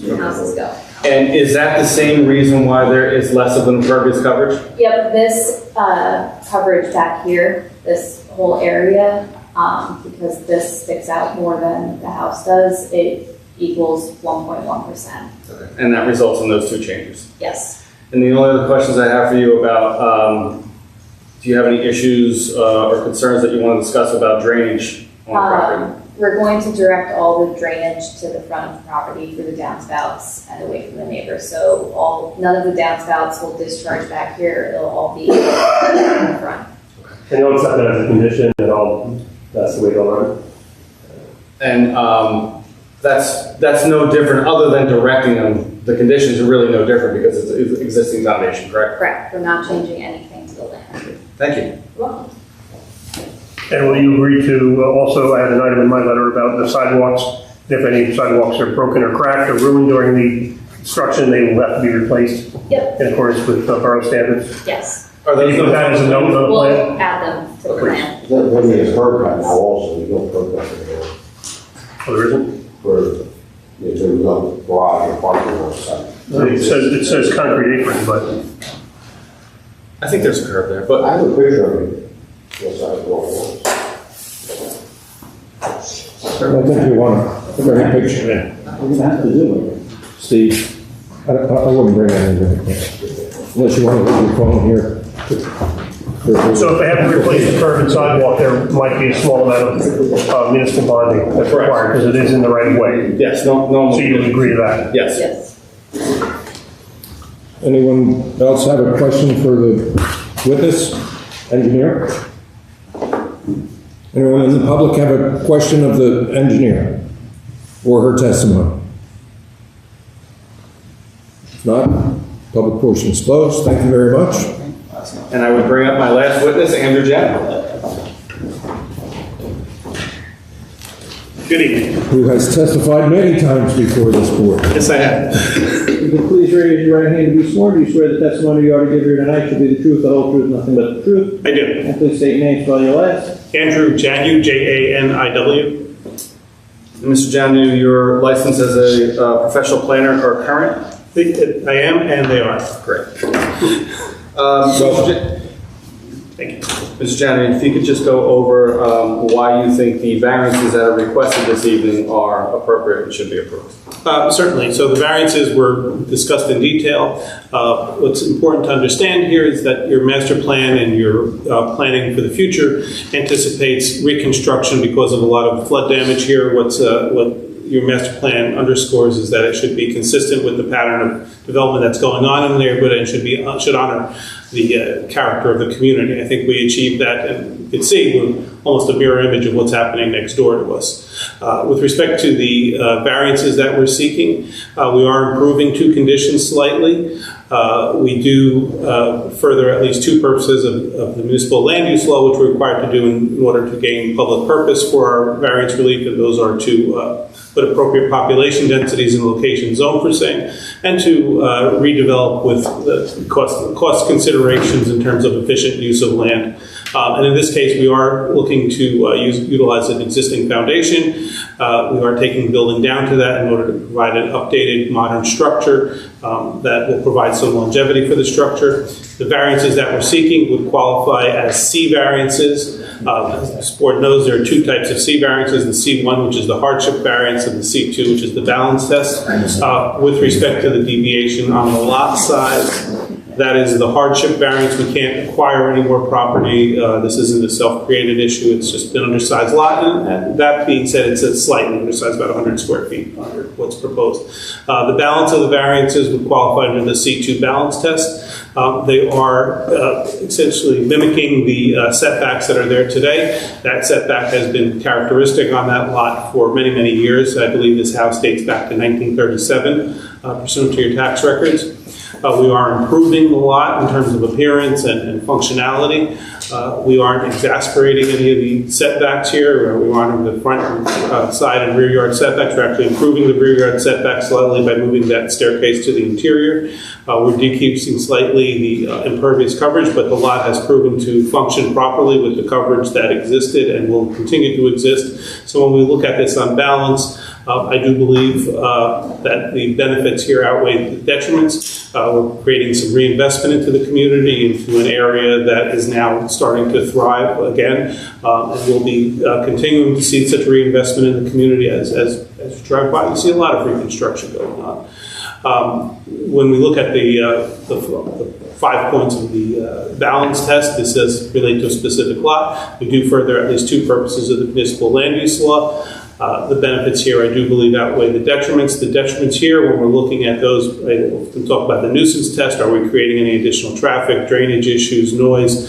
the house is going. And is that the same reason why there is less of an impervious coverage? Yep, this coverage back here, this whole area, because this sticks out more than the house does, it equals 1.1%. And that results in those 2 changes. Yes. And the only other questions I have for you about, do you have any issues or concerns that you want to discuss about drainage on the property? We're going to direct all the drainage to the front of the property through the downspouts and away from the neighbors. So none of the downspouts will discharge back here. It'll all be in the front. And you'll accept that as a condition, and that's the way they'll run it. And That's no different, other than directing them. The conditions are really no different because it's existing foundation, correct? Correct, we're not changing anything to the land. Thank you. You're welcome. And will you agree to also add an item in my letter about the sidewalks? If any sidewalks are broken or cracked or ruined during the construction, they will have to be replaced Yep, in accordance with borough standards? yes. Are Can you put that as a note on the plan? We'll add them to the plan. Then there's a curb cut now also, you don't curb cut it now. Oh, there isn't? For, there's no garage or parking on the side. It says concrete apron, but I think there's a curve there, I but have a picture of it. Yes, I will. I think you want a very picture in. We're gonna have to do it. Steve, I wouldn't bring that into it. Unless you want to leave your phone here. so if they have to replace the curb and sidewalk, there might be a small amount of municipal bonding that's required because it is in the right of way. yes, no. So you would agree to that? Yes. Yes. Anyone else have a question for the witness, engineer? Anyone in the public have a question of the engineer or her testimony? If not, public portion is closed. Thank you very much. And I would bring up my last witness, Andrew Jack. Good evening. Who has testified many times before this board. Yes, I have. If you could please raise your right hand and be sworn. Do you swear the testimony you are to give here tonight shall be the truth, the whole truth, nothing but the truth? I do. And please state your name, spell your last. Andrew Janu, Janiw. Mr. Janu, your license as a professional planner are current? I am, and they are. Great. Thank you. Mr. Janu, if you could just go over why you think the variances that are requested this evening are appropriate and should be approved. Certainly. So the variances were discussed in detail. What's important to understand here is that your master plan and your planning for the future anticipates reconstruction because of a lot of flood damage here. What your master plan underscores is that it should be consistent with the pattern of development that's going on in the neighborhood and should honor the character of the community. I think we achieved that, and you can see we're almost a mirror image of what's happening next door to us. With respect to the variances that we're seeking, we are improving two conditions slightly. We do further at least two purposes of the municipal land use law, which we're required to do in order to gain public purpose for our variance relief, and those are to put appropriate population densities in location zone for same, and to redevelop with the cost considerations in terms of efficient use of land. And in this case, we are looking to utilize an existing foundation. We are taking the building down to that in order to provide an updated, modern structure that will provide some longevity for the structure. The variances that we're seeking would qualify as C variances. This board knows there are two types of C variances, the C1, which is the hardship variance, and the C2, which is the balance test. With respect to the deviation on the lot size, that is the hardship variance. We can't acquire any more property. This isn't a self-created issue. It's just an undersized lot. And that being said, it's a slightly undersized, about 100 square feet under what's proposed. The balance of the variances would qualify under the C2 balance test. They are essentially mimicking the setbacks that are there today. That setback has been characteristic on that lot for many, many years. I believe this house dates back to 1937, pursuant to your tax records. We are improving the lot in terms of appearance and functionality. We aren't exasperating any of the setbacks here. We aren't in the front, side, and rear yard setbacks. We're actually improving the rear yard setbacks slightly by moving that staircase to the interior. We're decreasing slightly the impervious coverage, but the lot has proven to function properly with the coverage that existed and will continue to exist. So when we look at this on balance, I do believe that the benefits here outweigh the detriments. We're creating some reinvestment into the community, into an area that is now starting to thrive again. And we'll be continuing to see such reinvestment in the community as you drive by. You see a lot of reconstruction going on. When we look at the 5 points of the balance test, this does relate to a specific lot. We do further at least two purposes of the municipal land use law. The benefits here, I do believe, outweigh the detriments. The detriments here, when we're looking at those, we talk about the nuisance test. Are we creating any additional traffic, drainage issues, noise?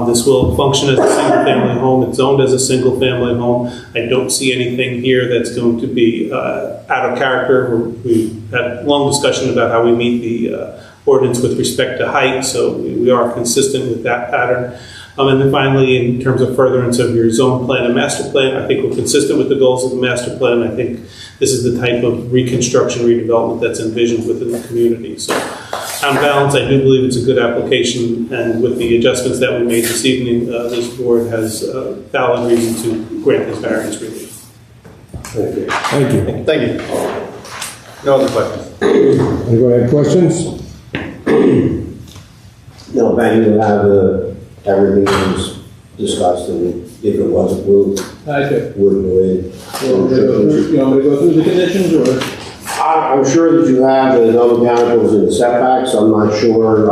This will function as a single-family home. It's zoned as a single-family home. I don't see anything here that's going to be out of character. We've had a long discussion about how we meet the ordinance with respect to height, so we are consistent with that pattern. And then finally, in terms of furtherance of your zone plan and master plan, I think we're consistent with the goals of the master plan. I think this is the type of reconstruction, redevelopment that's envisioned within the community. So on balance, I do believe it's a good application, and with the adjustments that we made this evening, this board has valid reason to grant this variance relief. Thank you. Thank you. No other questions? Anybody have questions? No, Ben, you have everything that was discussed, and if it was approved, I do. would go in. You want me to go through the conditions, or? I'm sure that you have the no mechanicals in the setbacks. I'm not sure,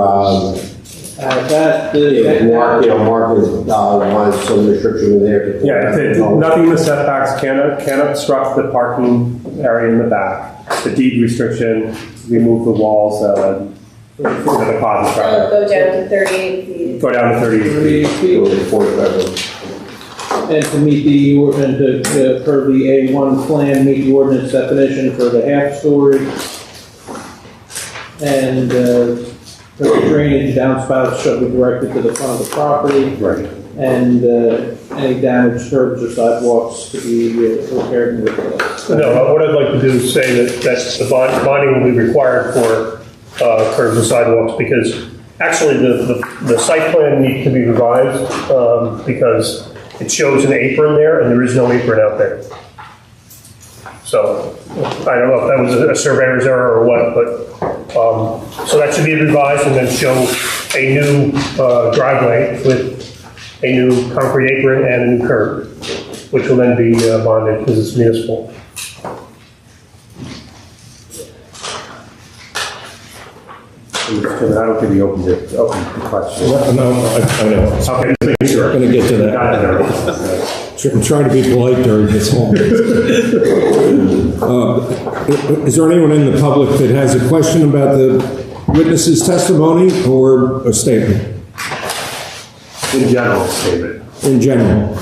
if Mark wants some restriction in there. Nothing in the setbacks can obstruct the parking area in the back. The deed restriction, remove the walls, for the deposit structure. Go down to 38 feet. Go down to 38 feet. And to meet the, per the A1 plan, meet the ordinance definition for the half story. And for the drainage, downspouts shall be directed to the front of the property. Right. And any damaged curbs or sidewalks to be repaired and replaced. No, what I'd like to do is say that the bonding will be required for curbs and sidewalks, because actually the site plan needs to be revised because it shows an apron there and there is no apron out there. So I don't know if that was a surveyor's error or what, but so that should be revised and then show a new driveway with a new concrete apron and a new curb, which will then be bonded because it's municipal. I don't think we opened the question. No, I know. Okay, just making sure. I'm going to get to that. I'm trying to be polite during this moment. Is there anyone in the public that has a question about the witness's testimony or a statement? In general, statement. In general.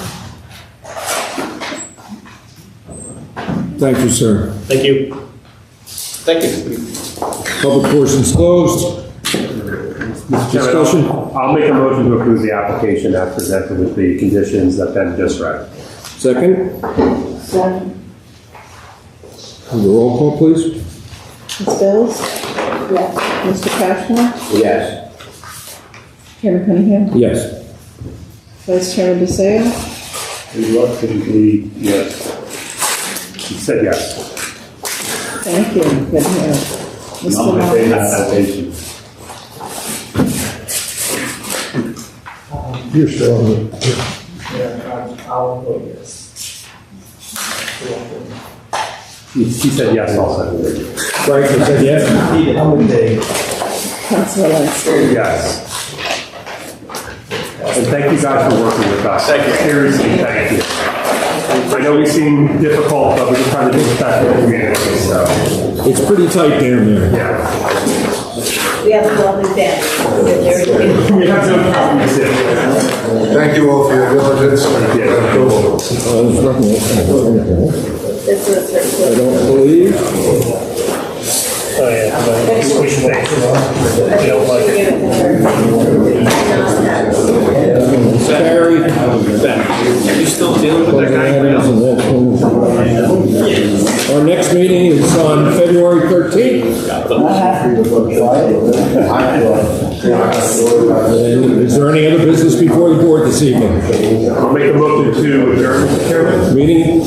Thank you, sir. Thank you. Thank you. Public portion's closed. Discussion? I'll make a motion to approve the application as presented with the conditions that Ben just read. Second? Second. Roll call, please. Ms. Bills? Yes. Mr. Cashmore? Yes. Chairman Cunningham? Yes. Vice Chairman DeSeo? Yes. He said yes. Thank you. Good to hear. Mr. Mullins? You're strong. I'll vote yes. He said yes also. Frank, you said yes? How many days? Councilor Landscape? Yes. And thank you guys for working with us. Thank you. Seriously, thank you. I know we seem difficult, but we're just trying to do the best for the community, so. It's pretty tight down there. Yeah. We have a lovely family. We have no problems here. Thank you all for your diligence. Yeah. I don't believe. Oh, yeah. We should make sure. We don't like it. Barry. Are you still dealing with that guy? Our next meeting is on February 13th. And is there any other business before the board this evening? I'll make a motion to adjourn, Mr. Chairman. Meeting